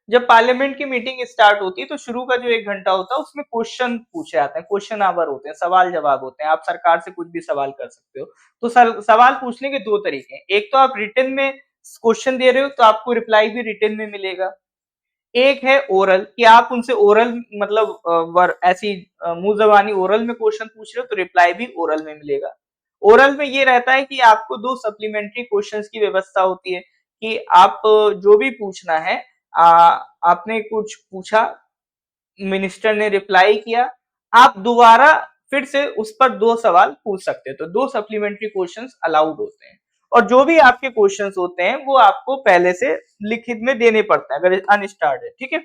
जब पार्लियामेंट की मीटिंग स्टार्ट होती है तो शुरू का जो 1 घंटा होता है उसमें क्वेश्चन पूछे जाते हैं, क्वेश्चन आवर होते हैं, सवाल जवाब होते हैं, आप सरकार से कुछ भी सवाल कर सकते हो। तो सवाल पूछने के दो तरीके हैं, एक तो आप रिटन में क्वेश्चन दे रहे हो तो आपको रिप्लाई भी रिटन में मिलेगा, एक है ओरल कि आप उनसे ओरल मतलब ऐसी मुंह जबानी ओरल में क्वेश्चन पूछ रहे हो तो रिप्लाई भी ओरल में मिलेगा। ओरल में ये रहता है कि आपको 2 सप्लीमेंट्री क्वेश्चंस की व्यवस्था होती है कि आप जो भी पूछना है, आ, आपने कुछ पूछा, मिनिस्टर ने रिप्लाई किया, आप दोबारा फिर से उस पर 2 सवाल पूछ सकते हो, तो 2 सप्लीमेंट्री क्वेश्चंस अलाउड होते हैं। और जो भी आपके क्वेश्चंस होते हैं वो आपको पहले से लिखित में देने पड़ते हैं अगर अनस्टार्ड है। ठीक है,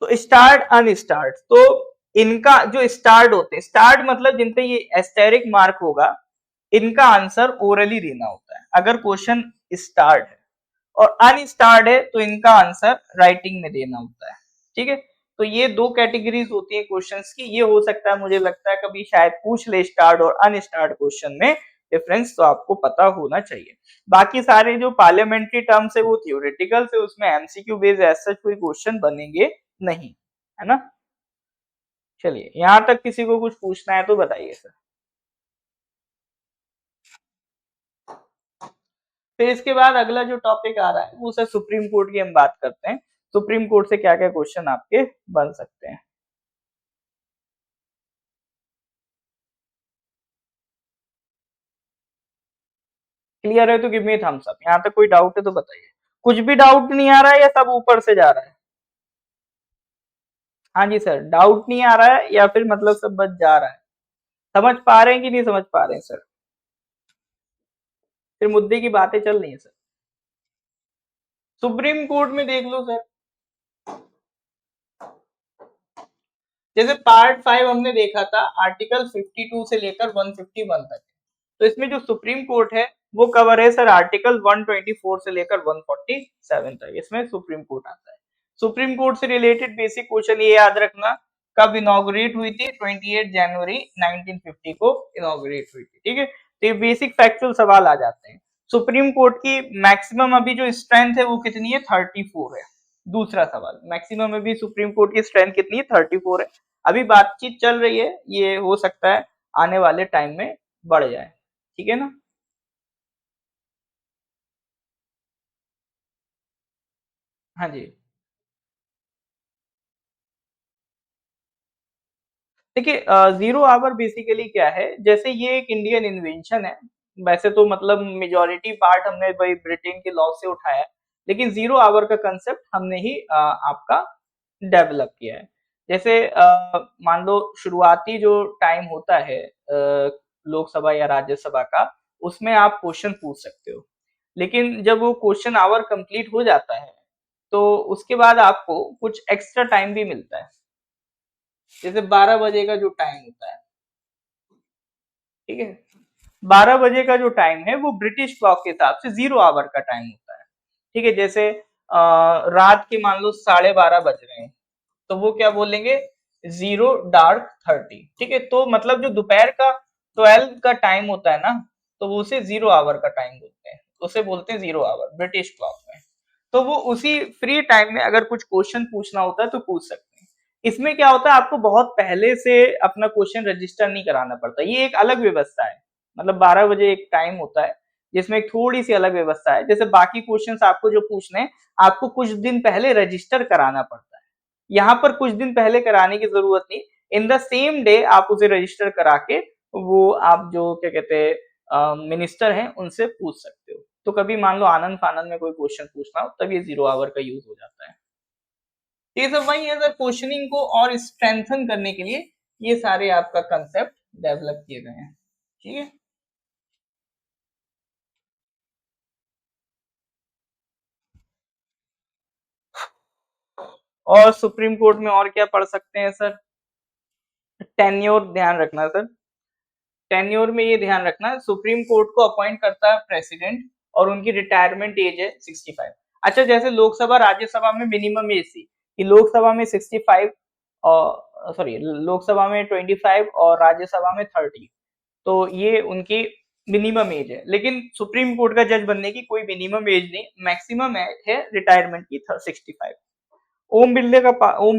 तो स्टार्ट अनस्टार्ट, तो इनका जो स्टार्ड होते हैं, स्टार्ड मतलब जिन पे ये एस्टेरिक मार्क होगा, इनका आंसर ओरली देना होता है अगर क्वेश्चन स्टार्ड है, और अनस्टार्ड है तो इनका आंसर राइटिंग में देना होता है। ठीक है, तो ये दो कैटेगरीज होती है क्वेश्चंस की। ये हो सकता है, मुझे लगता है कभी शायद पूछ ले स्टार्ड और अनस्टार्ड क्वेश्चन में डिफरेंस, तो आपको पता होना चाहिए। बाकी सारे जो पार्लियामेंट्री टर्म्स है वो थियोरेटिकल से, उसमें एमसीक्यू बेस्ड एज सच कोई क्वेश्चन बनेंगे नहीं, है ना। चलिए, यहां तक किसी को कुछ पूछना है तो बताइए सर। फिर इसके बाद अगला जो टॉपिक आ रहा है वो सर सुप्रीम कोर्ट की हम बात करते हैं। सुप्रीम कोर्ट से क्या क्या क्वेश्चन आपके बन सकते हैं। क्लियर है तो गिव मी थम्स अप। यहाँ तक कोई डाउट है तो बताइए। कुछ भी डाउट नहीं आ रहा है या सब ऊपर से जा रहा है? हाँ जी सर, डाउट नहीं आ रहा है या फिर मतलब सब बच जा रहा है? समझ पा रहे हैं कि नहीं समझ पा रहे हैं सर? फिर मुद्दे की बातें चल रही है सर। सुप्रीम कोर्ट में देख लो सर, जैसे पार्ट 5 हमने देखा था, आर्टिकल 52 से लेकर 151 तक। तो इसमें जो सुप्रीम कोर्ट है वो कवर है सर आर्टिकल 124 से लेकर 147 तक, इसमें सुप्रीम कोर्ट आता है। सुप्रीम कोर्ट से रिलेटेड बेसिक क्वेश्चन ये याद रखना, कब इनॉग्रेट हुई थी? 28 जनवरी 1950 को इनॉग्रेट हुई थी। ठीक है, तो ये बेसिक फैक्चुअल सवाल आ जाते हैं। सुप्रीम कोर्ट की मैक्सिमम अभी जो स्ट्रेंथ है वो कितनी है? 34 है। दूसरा सवाल, मैक्सिमम अभी सुप्रीम कोर्ट की स्ट्रेंथ कितनी है? 34 है। अभी बातचीत चल रही है, ये हो सकता है आने वाले टाइम में बढ़ जाए। ठीक है ना। हाँ जी, देखिए जीरो आवर बेसिकली क्या है, जैसे ये एक इंडियन इन्वेंशन है। वैसे तो मतलब मेजोरिटी पार्ट हमने भाई ब्रिटेन के लॉ से उठाया है, लेकिन जीरो आवर का कंसेप्ट हमने ही आपका डेवलप किया है। जैसे मान लो शुरुआती जो टाइम होता है लोकसभा या राज्यसभा का, उसमें आप क्वेश्चन पूछ सकते हो, लेकिन जब वो क्वेश्चन आवर कंप्लीट हो जाता है तो उसके बाद आपको कुछ एक्स्ट्रा टाइम भी मिलता है। जैसे 12 बजे का जो टाइम होता है, ठीक है, 12 बजे का जो टाइम है वो ब्रिटिश क्लॉक के हिसाब से जीरो आवर का टाइम होता है। ठीक है, जैसे रात के मान लो 12:30 बज रहे हैं, तो वो क्या बोलेंगे? Zero dark 30। ठीक है, तो मतलब जो दोपहर का 12 का टाइम होता है ना, तो वो उसे जीरो आवर का टाइम बोलते हैं, उसे बोलते हैं जीरो आवर ब्रिटिश क्लॉक में। तो वो उसी फ्री टाइम में अगर कुछ क्वेश्चन पूछना होता है तो पूछ सकते हैं। इसमें क्या होता है, आपको बहुत पहले से अपना क्वेश्चन रजिस्टर नहीं कराना पड़ता, ये एक अलग व्यवस्था है। मतलब 12 बजे एक टाइम होता है जिसमें एक थोड़ी सी अलग व्यवस्था है। जैसे बाकी क्वेश्चंस आपको जो पूछने हैं, आपको कुछ दिन पहले रजिस्टर कराना पड़ता है। यहाँ पर कुछ दिन पहले कराने की जरूरत नहीं, इन द सेम डे आप उसे रजिस्टर करा के वो आप जो क्या कहते हैं मिनिस्टर हैं उनसे पूछ सकते हो। तो कभी मान लो आनंद फानंद में कोई क्वेश्चन पूछना हो तब ये जीरो आवर का यूज हो जाता है। ये सब वही है सर, क्वेश्चनिंग को और स्ट्रेंथन करने के लिए ये सारे आपका कंसेप्ट डेवलप किए गए हैं। ठीक है, और सुप्रीम कोर्ट में और क्या पढ़ सकते हैं सर? टेन्योर ध्यान रखना सर। टेन्योर में ये ध्यान रखना, सुप्रीम कोर्ट को अपॉइंट करता है प्रेसिडेंट और उनकी रिटायरमेंट एज है 65। अच्छा, जैसे लोकसभा राज्यसभा में मिनिमम एज थी कि लोकसभा में 65 और सॉरी लोकसभा में 25 और राज्यसभा में 30, तो ये उनकी मिनिमम एज है। लेकिन सुप्रीम कोर्ट का जज बनने की कोई मिनिमम एज नहीं, मैक्सिमम एज है रिटायरमेंट की 65। ओम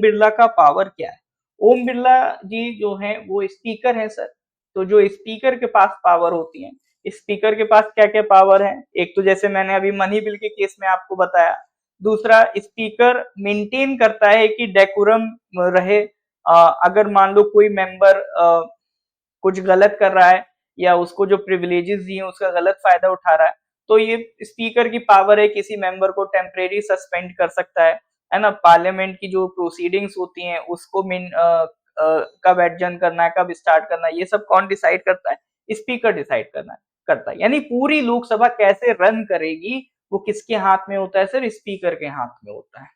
बिरला का पावर क्या है? ओम बिरला जी जो है वो स्पीकर है सर। तो जो स्पीकर के पास पावर होती है, स्पीकर के पास क्या क्या पावर है? एक तो जैसे मैंने अभी मनी बिल के केस में आपको बताया। दूसरा, स्पीकर मेंटेन करता है कि डेकोरम रहे। अगर मान लो कोई मेंबर कुछ गलत कर रहा है या उसको जो प्रिविलेजेस दिए उसका गलत फायदा उठा रहा है, तो ये स्पीकर की पावर है, किसी मेंबर को टेम्परेरी सस्पेंड कर सकता है ना। पार्लियामेंट की जो प्रोसीडिंग्स होती हैं उसको कब एडजर्न करना है, कब स्टार्ट करना है, ये सब कौन डिसाइड करता है? स्पीकर डिसाइड करता है। यानी पूरी लोकसभा कैसे रन करेगी वो किसके हाथ में होता है सर? स्पीकर के हाथ में होता है।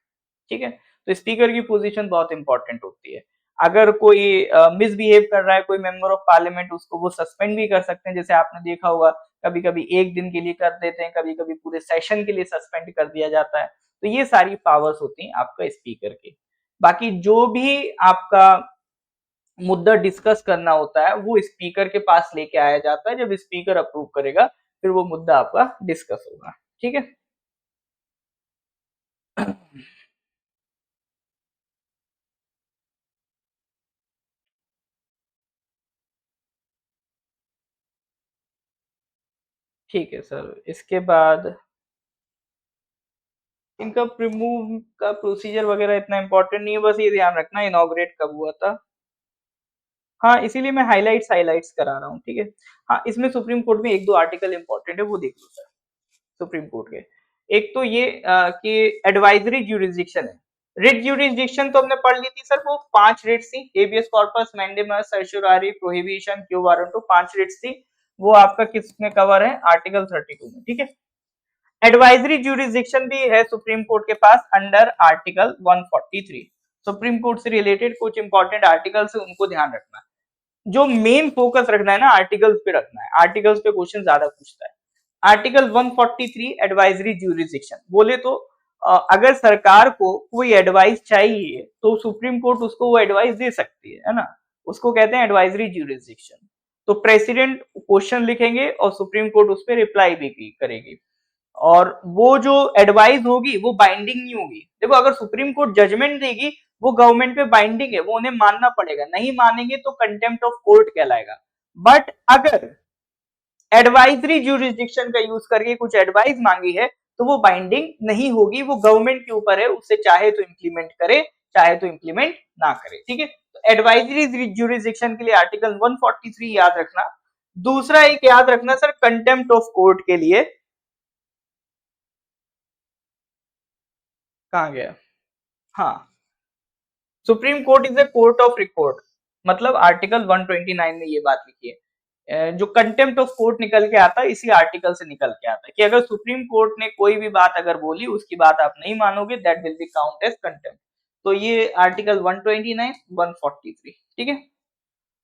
ठीक है, तो स्पीकर की पोजीशन बहुत इंपॉर्टेंट होती है। अगर कोई मिसबिहेव कर रहा है कोई मेंबर ऑफ पार्लियामेंट, उसको वो सस्पेंड भी कर सकते हैं, जैसे आपने देखा होगा कभी कभी एक दिन के लिए कर देते हैं, कभी कभी पूरे सेशन के लिए सस्पेंड कर दिया जाता है। तो ये सारी पावर्स होती हैं आपका स्पीकर की। बाकी जो भी आपका मुद्दा डिस्कस करना होता है वो स्पीकर के पास लेके आया जाता है, जब स्पीकर अप्रूव करेगा फिर वो मुद्दा आपका डिस्कस होगा। ठीक है। ठीक है सर, इसके बाद इनका रिमूव का प्रोसीजर वगैरह इतना इंपॉर्टेंट नहीं है, बस ये ध्यान रखना इनॉग्रेट कब हुआ था। हाँ, इसीलिए मैं हाइलाइट्स करा रहा हूँ। ठीक है। हाँ, इसमें सुप्रीम कोर्ट में एक दो आर्टिकल इंपॉर्टेंट है, वो देख लो सर। सुप्रीम कोर्ट के एक तो ये कि एडवाइजरी ज्यूरिसडिक्शन है। रिट ज्यूरिसडिक्शन तो हमने पढ़ ली थी सर, वो 5 रिट्स थी, habeas corpus, mandamus, certiorari, prohibition, quo warranto, 5 writs थी। वो आपका किस में कवर है? आर्टिकल 32 में। ठीक है। एडवाइजरी ज्यूरिसडिक्शन भी है सुप्रीम कोर्ट के पास अंडर आर्टिकल 143। सुप्रीम कोर्ट से रिलेटेड कुछ इंपॉर्टेंट आर्टिकल्स है, उनको ध्यान रखना। जो मेन फोकस रखना है ना, आर्टिकल्स पे रखना है, आर्टिकल्स पे क्वेश्चन ज्यादा पूछता है। आर्टिकल 143 एडवाइजरी ज्यूरिसडिक्शन बोले तो अगर सरकार को कोई एडवाइस चाहिए तो सुप्रीम कोर्ट उसको वो एडवाइस दे सकती है ना, उसको कहते हैं एडवाइजरी ज्यूरिसडिक्शन। तो प्रेसिडेंट क्वेश्चन लिखेंगे और सुप्रीम कोर्ट उस पर रिप्लाई भी करेगी, और वो जो एडवाइस होगी वो बाइंडिंग नहीं होगी। देखो, अगर सुप्रीम कोर्ट जजमेंट देगी वो गवर्नमेंट पे बाइंडिंग है, वो उन्हें मानना पड़ेगा, नहीं मानेंगे तो कंटेम्प्ट ऑफ कोर्ट कहलाएगा। बट अगर एडवाइजरी ज्यूरिसडिक्शन का यूज करके कुछ एडवाइस मांगी है तो वो बाइंडिंग नहीं होगी, वो गवर्नमेंट के ऊपर है, उससे चाहे तो इंप्लीमेंट करे चाहे तो इंप्लीमेंट ना करे। ठीक है। तो एडवाइजरी ज्यूरिसडिक्शन के लिए आर्टिकल 143 याद रखना। दूसरा एक याद रखना सर, कंटेम्प्ट ऑफ कोर्ट के लिए कहां गया? हाँ, supreme court is a court of record, मतलब आर्टिकल 129 में ये बात लिखी है। जो कंटेम्प्ट ऑफ कोर्ट निकल के आता है इसी आर्टिकल से निकल के आता है कि अगर सुप्रीम कोर्ट ने कोई भी बात अगर बोली उसकी बात आप नहीं मानोगे, that will be count as contempt. तो ये आर्टिकल 129, 143। ठीक है।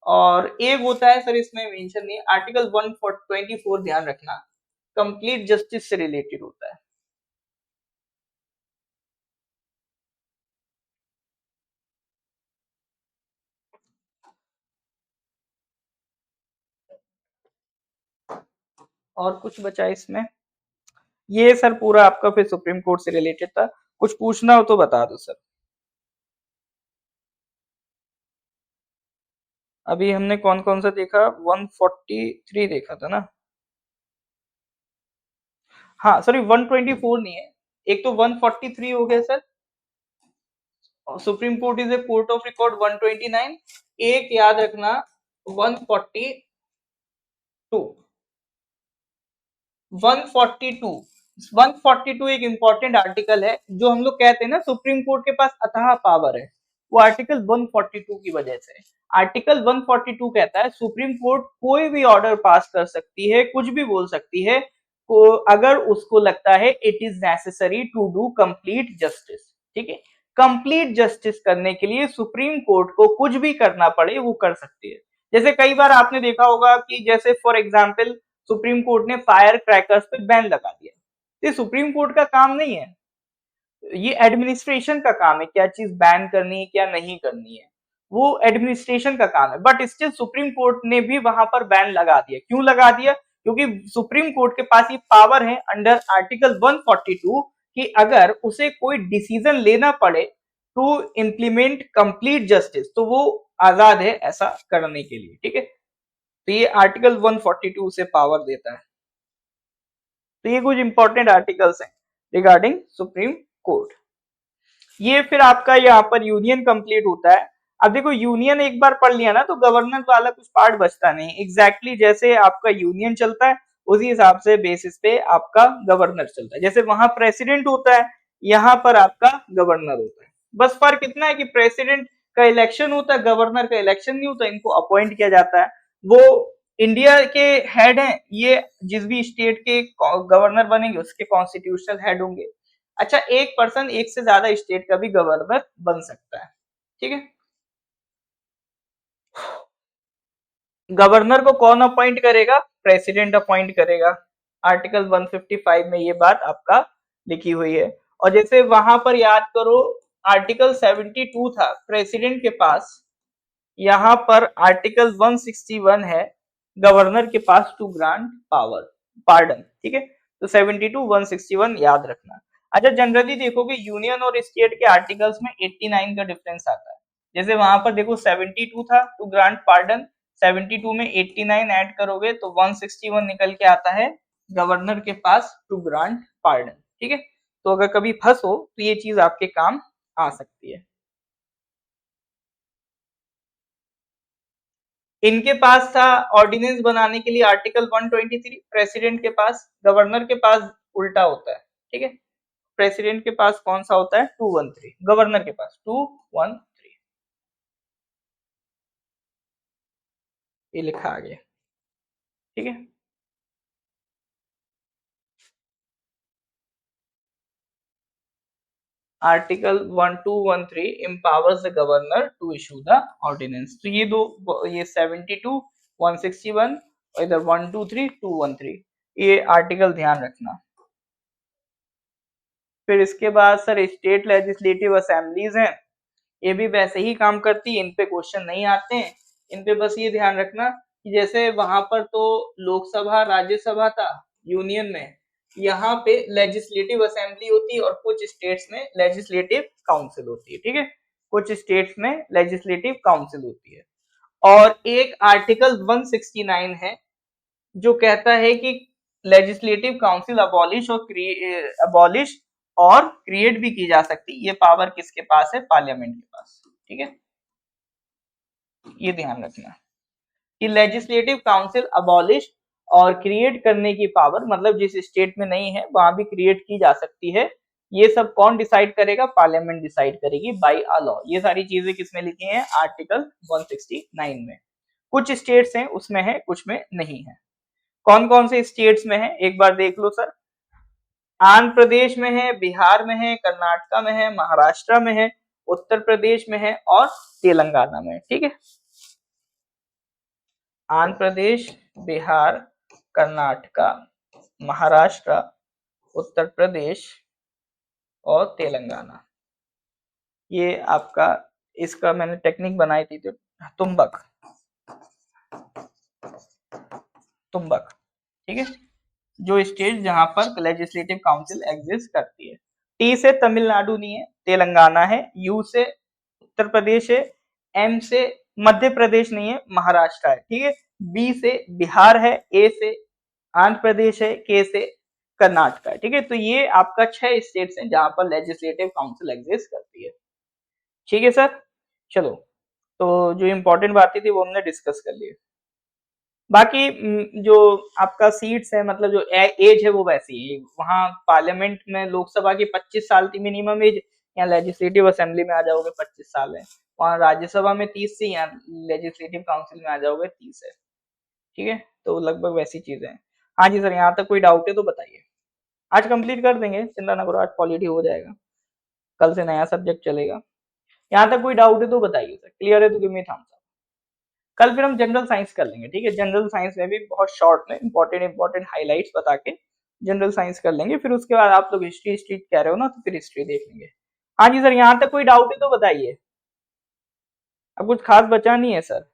और एक होता है सर, इसमें मेंशन नहीं, आर्टिकल 124 ध्यान रखना, कंप्लीट जस्टिस से रिलेटेड होता है। और कुछ बचा इसमें? ये सर पूरा आपका फिर सुप्रीम कोर्ट से रिलेटेड था, कुछ पूछना हो तो बता दो सर। अभी हमने कौन कौन सा देखा? 143 देखा था ना? हाँ सॉरी, 124 नहीं है, एक तो 143 हो गया sir, supreme court is a court of record 129। एक याद रखना 142, 142, 142 एक इंपॉर्टेंट आर्टिकल है, जो हम लोग कहते हैं ना सुप्रीम कोर्ट के पास अथाह पावर है, वो आर्टिकल 142 की वजह से। आर्टिकल 142 कहता है सुप्रीम कोर्ट कोई भी ऑर्डर पास कर सकती है, कुछ भी बोल सकती है को अगर उसको लगता है it is necessary to do complete justice. ठीक है। कंप्लीट जस्टिस करने के लिए सुप्रीम कोर्ट को कुछ भी करना पड़े वो कर सकती है। जैसे कई बार आपने देखा होगा कि जैसे फॉर एग्जाम्पल सुप्रीम कोर्ट ने फायर क्रैकर्स पे बैन लगा दिया, ये सुप्रीम कोर्ट का काम नहीं है, ये एडमिनिस्ट्रेशन का काम है, क्या चीज बैन करनी है क्या नहीं करनी है, वो एडमिनिस्ट्रेशन का काम है। बट स्टिल सुप्रीम कोर्ट ने भी वहां पर बैन लगा दिया। क्यों लगा दिया? क्योंकि सुप्रीम कोर्ट के पास ये पावर है अंडर आर्टिकल 142 कि अगर उसे कोई डिसीजन लेना पड़े टू इंप्लीमेंट कंप्लीट जस्टिस तो वो आजाद है ऐसा करने के लिए। ठीक है। तो ये आर्टिकल 142 से पावर देता है। तो ये कुछ इंपॉर्टेंट आर्टिकल्स हैं रिगार्डिंग सुप्रीम कोर्ट। ये फिर आपका यहाँ पर यूनियन कंप्लीट होता है। अब देखो, यूनियन एक बार पढ़ लिया ना तो गवर्नेंस वाला कुछ पार्ट बचता नहीं। एग्जैक्टली जैसे आपका यूनियन चलता है उसी हिसाब से बेसिस पे आपका गवर्नर चलता है। जैसे वहां प्रेसिडेंट होता है, यहाँ पर आपका गवर्नर होता है। बस फर्क इतना है कि प्रेसिडेंट का इलेक्शन होता है, गवर्नर का इलेक्शन नहीं होता, इनको अपॉइंट किया जाता है। वो इंडिया के हेड हैं, ये जिस भी स्टेट के गवर्नर बनेंगे उसके कॉन्स्टिट्यूशनल हेड होंगे। अच्छा, एक पर्सन एक से ज्यादा स्टेट का भी गवर्नर बन सकता है। ठीक है। गवर्नर को कौन अपॉइंट करेगा? प्रेसिडेंट अपॉइंट करेगा। आर्टिकल 155 में ये बात आपका लिखी हुई है। और जैसे वहां पर याद करो, आर्टिकल 72 था प्रेसिडेंट के पास, यहाँ पर आर्टिकल 161 है गवर्नर के पास टू ग्रांट पावर पार्डन। ठीक है, तो 72 161 याद रखना। अच्छा, जनरली देखोगे यूनियन और स्टेट के आर्टिकल्स में 89 का डिफरेंस आता है। जैसे वहां पर देखो 72 था टू ग्रांट पार्डन, 72 में 89 ऐड करोगे तो 161 निकल के आता है गवर्नर के पास टू ग्रांट पार्डन। ठीक है, तो अगर कभी फंसो तो ये चीज आपके काम आ सकती है। इनके पास था ऑर्डिनेंस बनाने के लिए आर्टिकल 123, प्रेसिडेंट के पास। गवर्नर के पास उल्टा होता है। ठीक है, प्रेसिडेंट के पास कौन सा होता है? 213, गवर्नर के पास 213। ये लिखा आ गया। ठीक है, article 1213 empowers the governor to issue the ordinance। तो ये दो, ये 72 161 और इधर 123 213, ये आर्टिकल ध्यान रखना। फिर इसके बाद सर स्टेट लेजिस्लेटिव असेंबलीज हैं, ये भी वैसे ही काम करती है, इन पे क्वेश्चन नहीं आते हैं। इन पे बस ये ध्यान रखना कि जैसे वहां पर तो लोकसभा राज्यसभा था यूनियन में, यहाँ पे लेजिस्लेटिव असेंबली होती है और कुछ स्टेट्स में लेजिस्लेटिव काउंसिल होती है। ठीक है, कुछ स्टेट्स में लेजिस्लेटिव काउंसिल होती है। और एक आर्टिकल 169 है जो कहता है कि लेजिस्लेटिव काउंसिल अबॉलिश और क्रिएट भी की जा सकती। ये पावर किसके पास है? पार्लियामेंट के पास। ठीक है, ये ध्यान रखना कि लेजिस्लेटिव काउंसिल अबॉलिश और क्रिएट करने की पावर, मतलब जिस स्टेट में नहीं है वहां भी क्रिएट की जा सकती है। ये सब कौन डिसाइड करेगा? पार्लियामेंट डिसाइड करेगी बाय अ लॉ। ये सारी चीजें किसमें लिखी हैं? आर्टिकल 169 में। कुछ स्टेट्स हैं उसमें है, कुछ में नहीं है। कौन कौन से स्टेट्स में है एक बार देख लो सर। आंध्र प्रदेश में है, बिहार में है, कर्नाटका में है, महाराष्ट्र में है, उत्तर प्रदेश में है और तेलंगाना में। ठीक है, आंध्र प्रदेश, बिहार, कर्नाटका, महाराष्ट्र, उत्तर प्रदेश और तेलंगाना। ये आपका, इसका मैंने टेक्निक बनाई थी तो तुम्बक, तुम्बक। ठीक है, जो स्टेट जहां पर लेजिस्लेटिव काउंसिल एग्जिस्ट करती है। टी से तमिलनाडु नहीं है, तेलंगाना है। यू से उत्तर प्रदेश है। एम से मध्य प्रदेश नहीं है, महाराष्ट्र है। ठीक है, बी से बिहार है। ए से आंध्र प्रदेश है। के से कर्नाटका है। ठीक है, तो ये आपका 6 स्टेट्स हैं जहां पर लेजिस्लेटिव काउंसिल एग्जिस्ट करती है। ठीक है सर, चलो, तो जो इंपॉर्टेंट बातें थी वो हमने डिस्कस कर ली। बाकी जो आपका सीट्स है, मतलब जो एज है वो वैसी है। वहाँ पार्लियामेंट में लोकसभा की 25 साल थी मिनिमम एज, यहाँ लेजिस्लेटिव असेंबली में आ जाओगे 25 साल है। वहाँ राज्यसभा में 30 थी, यहाँ लेजिस्लेटिव काउंसिल में आ जाओगे 30 है। ठीक है, तो लगभग वैसी चीजें हैं। हाँ जी सर, यहाँ तक कोई डाउट है तो बताइए। आज कंप्लीट कर देंगे, चिंता ना करो, आज पॉलिटी हो जाएगा, कल से नया सब्जेक्ट चलेगा। यहाँ तक कोई डाउट है तो बताइए सर, क्लियर है तो गिव मी थम्स अप। कल फिर हम जनरल साइंस कर लेंगे। ठीक है, जनरल साइंस में भी बहुत शॉर्ट में इंपॉर्टेंट हाइलाइट्स बता के जनरल साइंस कर लेंगे। फिर उसके बाद आप लोग हिस्ट्री हिस्ट्री कह रहे हो ना, तो फिर हिस्ट्री देख लेंगे। हाँ जी सर, यहाँ तक कोई डाउट है तो बताइए। अब कुछ खास बचा नहीं है सर।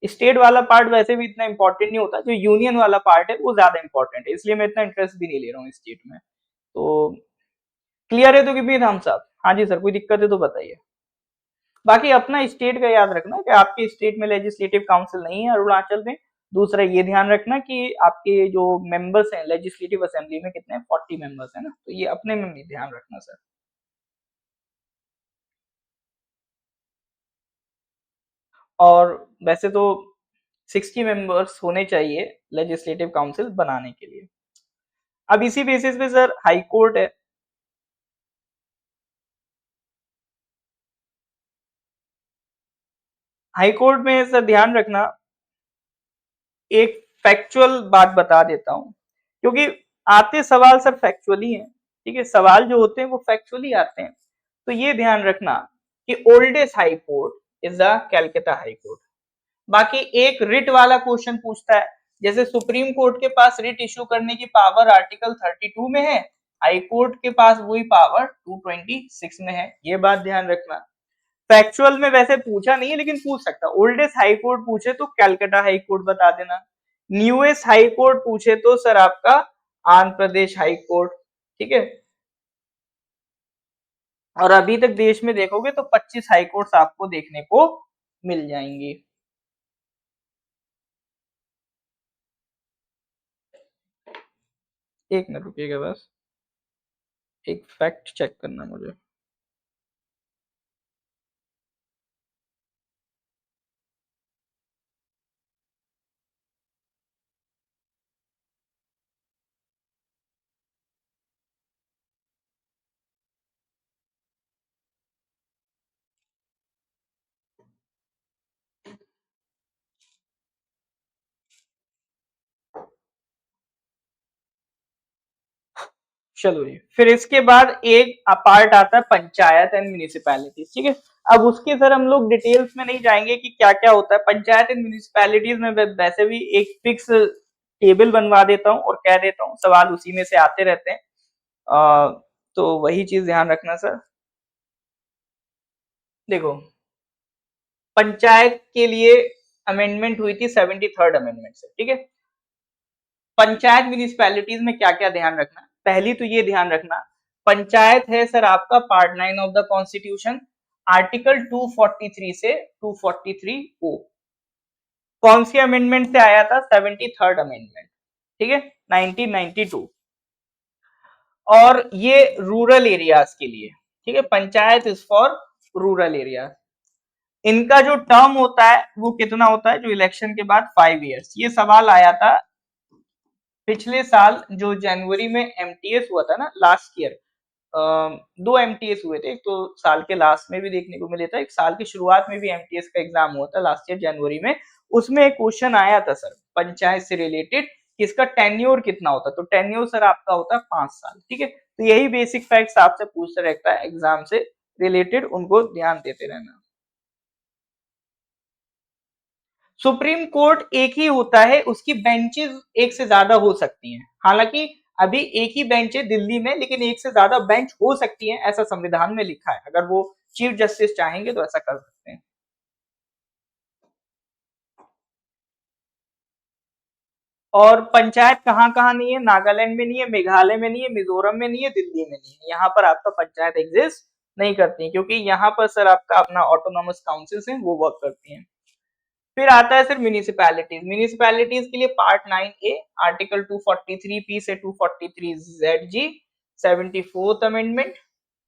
स्टेट वाला पार्ट वैसे भी इतना इंपॉर्टेंट नहीं होता, जो यूनियन वाला पार्ट है वो ज्यादा इंपॉर्टेंट है, इसलिए मैं इतना इंटरेस्ट भी नहीं ले रहा हूँ स्टेट में। तो क्लियर है तो कि भी हम साहब। हाँ जी सर, कोई दिक्कत है तो बताइए। बाकी अपना स्टेट का याद रखना कि आपके स्टेट में लेजिस्लेटिव काउंसिल नहीं है अरुणाचल में। दूसरा ये ध्यान रखना कि आपके जो मेंबर्स हैं लेजिस्लेटिव असेंबली में कितने हैं, 40 मेंबर्स हैं ना, तो ये अपने में भी ध्यान रखना सर। और वैसे तो 60 मेंबर्स होने चाहिए लेजिस्लेटिव काउंसिल बनाने के लिए। अब इसी बेसिस पे सर हाई कोर्ट है। हाई कोर्ट में सर ध्यान रखना, एक फैक्चुअल बात बता देता हूं, क्योंकि आते सवाल सर फैक्चुअली हैं। ठीक है, सवाल जो होते हैं वो फैक्चुअली आते हैं। तो ये ध्यान रखना कि oldest high court is the Calcutta high court. बाकी एक रिट वाला क्वेश्चन पूछता है, जैसे सुप्रीम कोर्ट के पास रिट इश्यू करने की पावर आर्टिकल 32 में है, हाई कोर्ट के पास वही पावर 226 में है, ये बात ध्यान रखना। फैक्चुअल में वैसे पूछा नहीं है लेकिन पूछ सकता, ओल्डेस्ट हाई कोर्ट पूछे तो कैलकाटा हाई कोर्ट बता देना, न्यूएस्ट हाई कोर्ट पूछे तो सर आपका आंध्र प्रदेश हाई कोर्ट, ठीक है। और अभी तक देश में देखोगे तो 25 हाई कोर्ट्स आपको देखने को मिल जाएंगी। एक मिनट रुकिएगा बस, एक फैक्ट चेक करना मुझे। चलो जी, फिर इसके बाद एक पार्ट आता है पंचायत एंड म्यूनिसिपैलिटीज, ठीक है। अब उसके सर हम लोग डिटेल्स में नहीं जाएंगे कि क्या क्या होता है पंचायत एंड म्यूनिसिपैलिटीज में, वैसे भी एक फिक्स टेबल बनवा देता हूँ और कह देता हूँ सवाल उसी में से आते रहते हैं, तो वही चीज ध्यान रखना सर। देखो, पंचायत के लिए अमेंडमेंट हुई थी 73rd अमेंडमेंट से, ठीक है। पंचायत म्यूनिसिपैलिटीज में क्या क्या ध्यान रखना, पहली तो ये ध्यान रखना, पंचायत है सर आपका part 9 of the constitution, article 243 से 243 ओ, कौन सी अमेंडमेंट से आया था, 73rd अमेंडमेंट, ठीक है, 1992। और ये रूरल एरियाज के लिए, ठीक है, panchayat is for rural area. इनका जो टर्म होता है वो कितना होता है, जो इलेक्शन के बाद 5 इयर्स। ये सवाल आया था पिछले साल, जो जनवरी में एमटीएस हुआ था ना लास्ट ईयर, दो एमटीएस हुए थे, एक तो साल के लास्ट में भी देखने को मिले था, एक साल की शुरुआत में भी एमटीएस का एग्जाम हुआ था लास्ट ईयर जनवरी में। उसमें एक क्वेश्चन आया था सर पंचायत से रिलेटेड कि इसका टेन्योर कितना होता है, तो टेन्योर सर आपका होता है 5 साल, ठीक है। तो यही बेसिक फैक्ट्स आपसे पूछता रहता है एग्जाम से रिलेटेड, उनको ध्यान देते रहना। सुप्रीम कोर्ट एक ही होता है, उसकी बेंचेस एक से ज्यादा हो सकती हैं, हालांकि अभी एक ही बेंच है दिल्ली में, लेकिन एक से ज्यादा बेंच हो सकती है ऐसा संविधान में लिखा है, अगर वो चीफ जस्टिस चाहेंगे तो ऐसा कर सकते हैं। और पंचायत कहाँ कहाँ नहीं है, नागालैंड में नहीं है, मेघालय में नहीं है, मिजोरम में नहीं है, दिल्ली में नहीं है, यहाँ पर आपका पंचायत एग्जिस्ट नहीं करती है, क्योंकि यहाँ पर सर आपका अपना ऑटोनॉमस काउंसिल है वो वर्क करती हैं। फिर आता है सर म्यूनिसिपैलिटीज, म्यूनिसिपैलिटीज के लिए पार्ट 9A आर्टिकल 243P से 243ZG 74th अमेंडमेंट,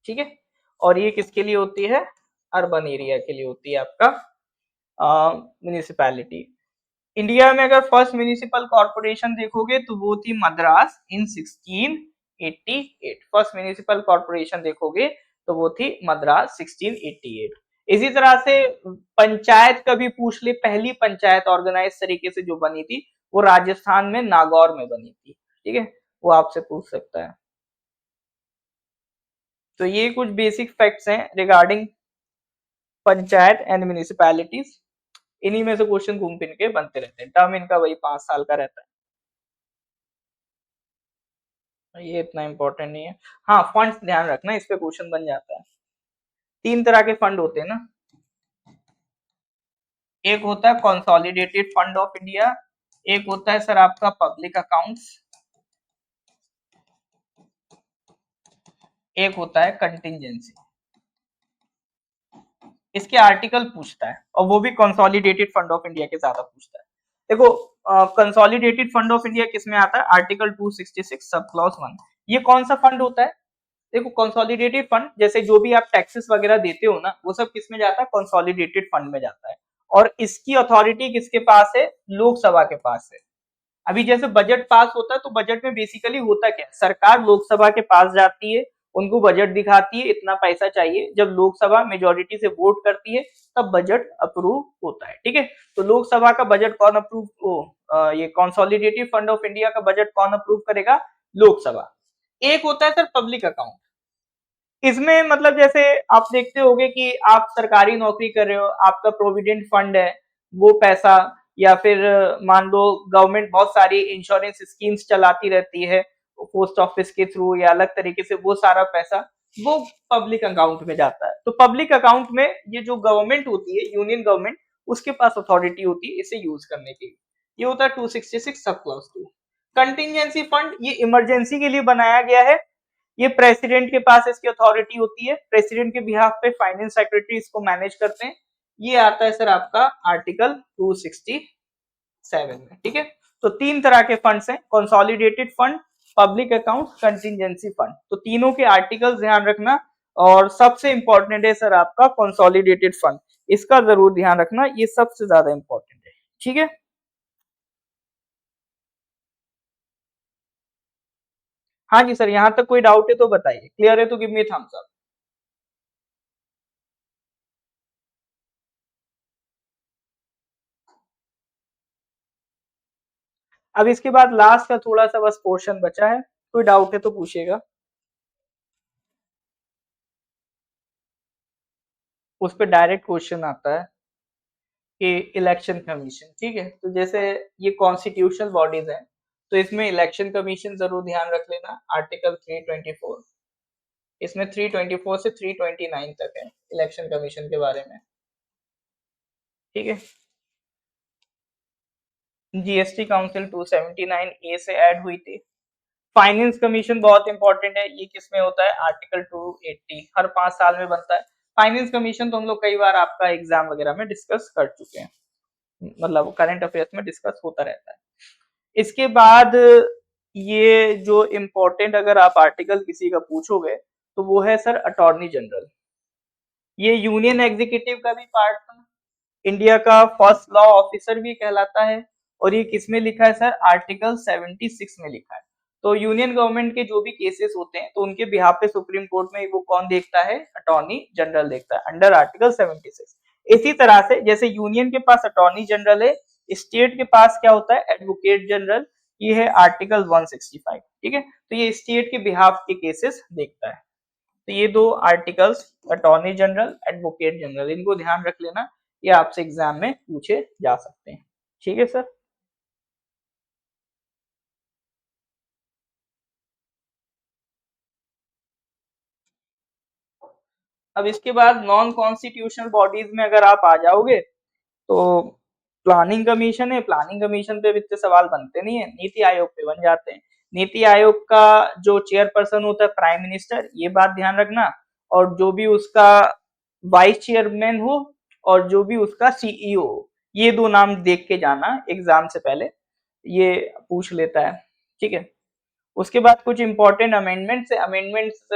ठीक है। और ये किसके लिए होती है, अर्बन एरिया के लिए होती है आपका म्यूनिसिपैलिटी। इंडिया में अगर फर्स्ट म्यूनिसिपल कॉर्पोरेशन देखोगे तो वो थी मद्रास इन 1688, फर्स्ट म्यूनिसिपल कॉर्पोरेशन देखोगे तो वो थी मद्रास 1688। इसी तरह से पंचायत का भी पूछ ले, पहली पंचायत ऑर्गेनाइज तरीके से जो बनी थी वो राजस्थान में नागौर में बनी थी, ठीक है, वो आपसे पूछ सकता है। तो ये कुछ बेसिक फैक्ट्स हैं रिगार्डिंग पंचायत एंड म्यूनिसिपैलिटीज, इन्हीं में से क्वेश्चन घूम फिर के बनते रहते हैं, टर्म इनका वही 5 साल का रहता है, ये इतना इंपॉर्टेंट नहीं है। हाँ, फंड्स ध्यान रखना, इस पे क्वेश्चन बन जाता है। 3 तरह के फंड होते हैं ना, एक होता है कंसोलिडेटेड फंड ऑफ इंडिया, एक होता है सर आपका पब्लिक अकाउंट्स, एक होता है कंटिंजेंसी। इसके आर्टिकल पूछता है और वो भी कंसोलिडेटेड फंड ऑफ इंडिया के ज्यादा पूछता है। देखो, कंसोलिडेटेड फंड ऑफ इंडिया किसमें आता है, आर्टिकल 266 सब क्लॉज 1। ये कौन सा फंड होता है, देखो कंसोलिडेटेड फंड जैसे जो भी आप टैक्सेस वगैरह देते हो ना, वो सब किस में जाता है, कंसोलिडेटेड फंड में जाता है। और इसकी अथॉरिटी किसके पास है, लोकसभा के पास है। अभी जैसे बजट पास होता है तो बजट में बेसिकली होता क्या है, सरकार लोकसभा के पास जाती है, उनको बजट दिखाती है इतना पैसा चाहिए, जब लोकसभा मेजोरिटी से वोट करती है तब बजट अप्रूव होता है, ठीक है। तो लोकसभा का बजट कौन अप्रूव, ये कंसोलिडेटेड फंड ऑफ इंडिया का बजट कौन अप्रूव करेगा, लोकसभा। एक होता है सर पब्लिक अकाउंट, इसमें मतलब जैसे आप देखते होंगे कि आप सरकारी नौकरी कर रहे हो, आपका प्रोविडेंट फंड है, वो पैसा, या फिर मान लो गवर्नमेंट बहुत सारी इंश्योरेंस स्कीम्स चलाती रहती है पोस्ट ऑफिस के थ्रू या अलग तरीके से, वो सारा पैसा वो पब्लिक अकाउंट में जाता है। तो पब्लिक अकाउंट में ये जो गवर्नमेंट होती है, यूनियन गवर्नमेंट, उसके पास अथॉरिटी होती है इसे यूज करने की। ये होता है 266 सब क्लॉज 2। कंटिजेंसी फंड ये इमरजेंसी के लिए बनाया गया है। ये प्रेसिडेंट के पास इसकी अथॉरिटी होती है, प्रेसिडेंट के बिहाफ पे फाइनेंस सेक्रेटरी इसको मैनेज करते हैं। ये आता है सर आपका आर्टिकल 267 में, ठीक है। तो तीन तरह के फंड्स हैं, consolidated fund, public account, contingency fund. तो तीनों के आर्टिकल ध्यान रखना। और सबसे इंपॉर्टेंट है सर आपका कंसोलिडेटेड फंड, इसका जरूर ध्यान रखना, ये सबसे ज्यादा इंपॉर्टेंट है, ठीक है। हाँ जी सर, यहाँ तक कोई डाउट है तो बताइए, क्लियर है तो गिव मी थम्स अप। अब इसके बाद लास्ट का थोड़ा सा बस पोर्शन बचा है, कोई डाउट है तो पूछिएगा। उस पर डायरेक्ट क्वेश्चन आता है कि इलेक्शन कमीशन, ठीक है। तो जैसे ये कॉन्स्टिट्यूशनल बॉडीज हैं, तो इसमें इलेक्शन कमीशन जरूर ध्यान रख लेना, आर्टिकल 324। इसमें 324 से 329 तक है इलेक्शन कमीशन के बारे में, ठीक है। जीएसटी काउंसिल 279 ए से ऐड हुई थी। फाइनेंस कमीशन बहुत इंपॉर्टेंट है, ये किसमें होता है, आर्टिकल 280, हर 5 साल में बनता है। फाइनेंस कमीशन तो हम लोग कई बार आपका एग्जाम वगैरह में डिस्कस कर चुके हैं, मतलब करंट अफेयर्स में डिस्कस होता रहता है। इसके बाद ये जो इम्पोर्टेंट अगर आप आर्टिकल किसी का पूछोगे तो वो है सर अटॉर्नी जनरल। ये यूनियन एग्जीक्यूटिव का भी पार्ट था, इंडिया का फर्स्ट लॉ ऑफिसर भी कहलाता है। और ये किसमें लिखा है सर, आर्टिकल 76 में लिखा है। तो यूनियन गवर्नमेंट के जो भी केसेस होते हैं तो उनके बिहाफ पे सुप्रीम कोर्ट में वो कौन देखता है, अटॉर्नी जनरल देखता है अंडर आर्टिकल 76। इसी तरह से जैसे यूनियन के पास अटॉर्नी जनरल है, स्टेट के पास क्या होता है, एडवोकेट जनरल। ये है आर्टिकल 165, ठीक है। तो ये स्टेट के बिहाफ के केसेस देखता है। तो ये दो articles, attorney general, advocate general, इनको ध्यान रख लेना, ये आपसे एग्जाम में पूछे जा सकते हैं, ठीक है सर। अब इसके बाद नॉन कॉन्स्टिट्यूशनल बॉडीज में अगर आप आ जाओगे तो प्लानिंग कमीशन है, प्लानिंग कमीशन पे इतने सवाल बनते नहीं है, नीति आयोग पे बन जाते हैं। नीति आयोग का जो चेयरपर्सन होता है प्राइम मिनिस्टर, ये बात ध्यान रखना। और जो भी उसका वाइस चेयरमैन हो और जो भी उसका सीईओ हो, ये दो नाम देख के जाना एग्जाम से पहले, ये पूछ लेता है, ठीक है। उसके बाद कुछ इंपॉर्टेंट अमेंडमेंट्स है। अमेंडमेंट्स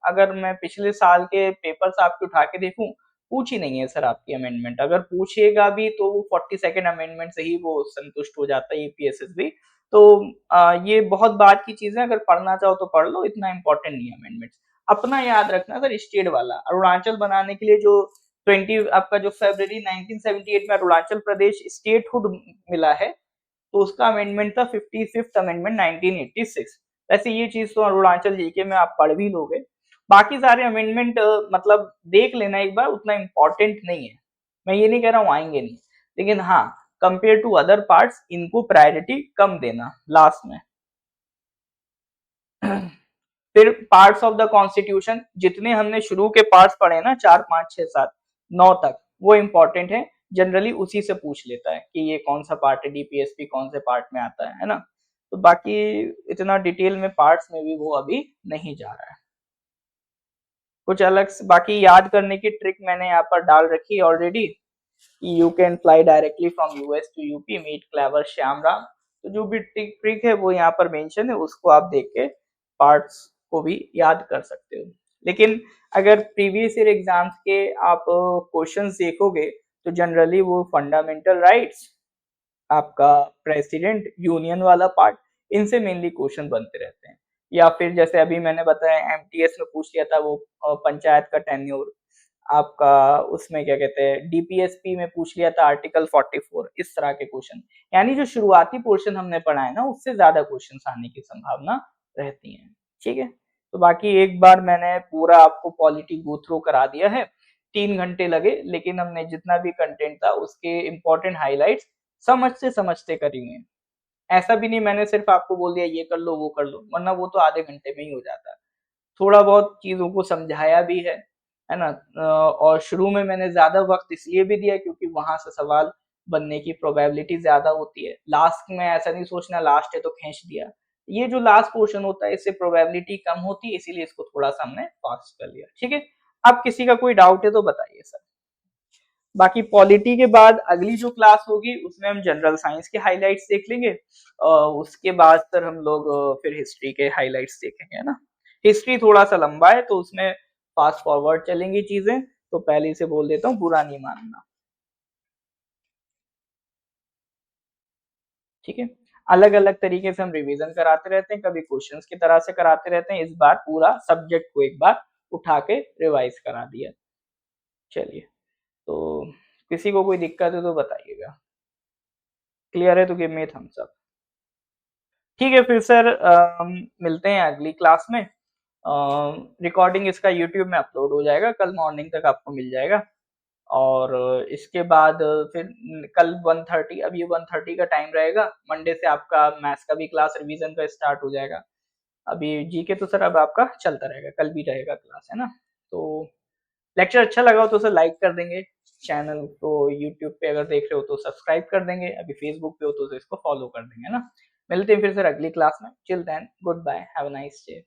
अगर मैं पिछले साल के पेपर्स आपके उठा के देखूं, पूछी नहीं है सर आपकी अमेंडमेंट, अगर पूछेगा भी तो वो 42nd अमेंडमेंट से ही वो संतुष्ट हो जाता है यूपीएसएसबी। तो ये बहुत बात की चीजें, अगर पढ़ना चाहो तो पढ़ लो, इतना इंपॉर्टेंट नहीं है अमेंडमेंट्स। अपना याद रखना सर, स्टेट वाला अरुणाचल बनाने के लिए जो 20 आपका जो फरवरी 1978 में अरुणाचल प्रदेश स्टेटहुड मिला है, तो उसका अमेंडमेंट था 55th अमेंडमेंट 1986। वैसे ये चीज तो अरुणाचल जीके में आप पढ़ भी लोगे। बाकी सारे अमेंडमेंट मतलब देख लेना एक बार, उतना इंपॉर्टेंट नहीं है। मैं ये नहीं कह रहा हूँ आएंगे नहीं, लेकिन हाँ कंपेयर टू अदर पार्ट्स इनको प्रायोरिटी कम देना लास्ट में। फिर पार्ट्स ऑफ द कॉन्स्टिट्यूशन, जितने हमने शुरू के पार्ट्स पढ़े ना, 4 5 6 7 9 तक, वो इंपॉर्टेंट है। जनरली उसी से पूछ लेता है कि ये कौन सा पार्ट है, डीपीएसपी कौन से पार्ट में आता है ना। तो बाकी इतना डिटेल में पार्ट्स में भी वो अभी नहीं जा रहा है। कुछ अलग से बाकी याद करने की ट्रिक मैंने यहाँ पर डाल रखी है already. You can fly directly from US to UP, meet clever Shyam Ram. तो जो भी ट्रिक है वो यहाँ पर मेंशन है, उसको आप देख के पार्ट्स को भी याद कर सकते हो। लेकिन अगर प्रीवियस ईयर एग्जाम्स के आप क्वेश्चंस देखोगे तो जनरली वो फंडामेंटल राइट्स, आपका प्रेसिडेंट, यूनियन वाला पार्ट, इनसे मेनली क्वेश्चन बनते रहते हैं। या फिर जैसे अभी मैंने बताया एमटीएस में पूछ लिया था वो पंचायत का टेन्योर, आपका उसमें क्या कहते हैं डीपीएसपी में पूछ लिया था आर्टिकल 44, इस तरह के क्वेश्चन। यानी जो शुरुआती पोर्शन हमने पढ़ा है ना, उससे ज्यादा क्वेश्चन आने की संभावना रहती है, ठीक है। तो बाकी एक बार मैंने पूरा आपको पॉलिटी गो थ्रू करा दिया है। 3 घंटे लगे, लेकिन हमने जितना भी कंटेंट था उसके इम्पोर्टेंट हाइलाइट्स समझते समझते करी हुई हैं। ऐसा भी नहीं मैंने सिर्फ आपको बोल दिया ये कर लो वो कर लो, वरना वो तो आधे घंटे में ही हो जाता है। थोड़ा बहुत चीजों को समझाया भी है ना। और शुरू में मैंने ज्यादा वक्त इसलिए भी दिया क्योंकि वहां से सवाल बनने की प्रोबेबिलिटी ज्यादा होती है। लास्ट में ऐसा नहीं सोचना लास्ट है तो खींच दिया, ये जो लास्ट पोर्शन होता है इससे प्रोबेबिलिटी कम होती है, इसीलिए इसको थोड़ा सा हमने फास्ट कर लिया। ठीक है, अब किसी का कोई डाउट है तो बताइए सर। बाकी पॉलिटी के बाद अगली जो क्लास होगी उसमें हम जनरल साइंस के हाइलाइट्स देख लेंगे, उसके बाद सर हम लोग फिर हिस्ट्री के हाइलाइट्स देखेंगे, है ना। हिस्ट्री थोड़ा सा लंबा है तो उसमें फास्ट फॉरवर्ड चलेंगी चीजें, तो पहले से बोल देता हूँ बुरा नहीं मानना। ठीक है, अलग अलग तरीके से हम रिवीजन कराते रहते हैं, कभी क्वेश्चंस की तरह से कराते रहते हैं, इस बार पूरा सब्जेक्ट को एक बार उठा के रिवाइज करा दिया। चलिए, तो किसी को कोई दिक्कत है तो बताइएगा। क्लियर है तो गिव मी थम्स अप। ठीक है फिर सर, मिलते हैं अगली क्लास में। रिकॉर्डिंग इसका यूट्यूब में अपलोड हो जाएगा, कल मॉर्निंग तक आपको मिल जाएगा। और इसके बाद फिर कल 1:30, अब ये 1:30 का टाइम रहेगा। मंडे से आपका मैथ्स का भी क्लास रिवीजन का स्टार्ट हो जाएगा। अभी जीके तो सर अब आपका चलता रहेगा, कल भी रहेगा क्लास, है ना। तो लेक्चर अच्छा लगा हो तो सर लाइक कर देंगे, चैनल को यूट्यूब पे अगर देख रहे हो तो सब्सक्राइब कर देंगे, अभी फेसबुक पे हो तो इसको फॉलो कर देंगे, है ना। मिलते हैं फिर सर अगली क्लास में। Till then goodbye, have a nice day.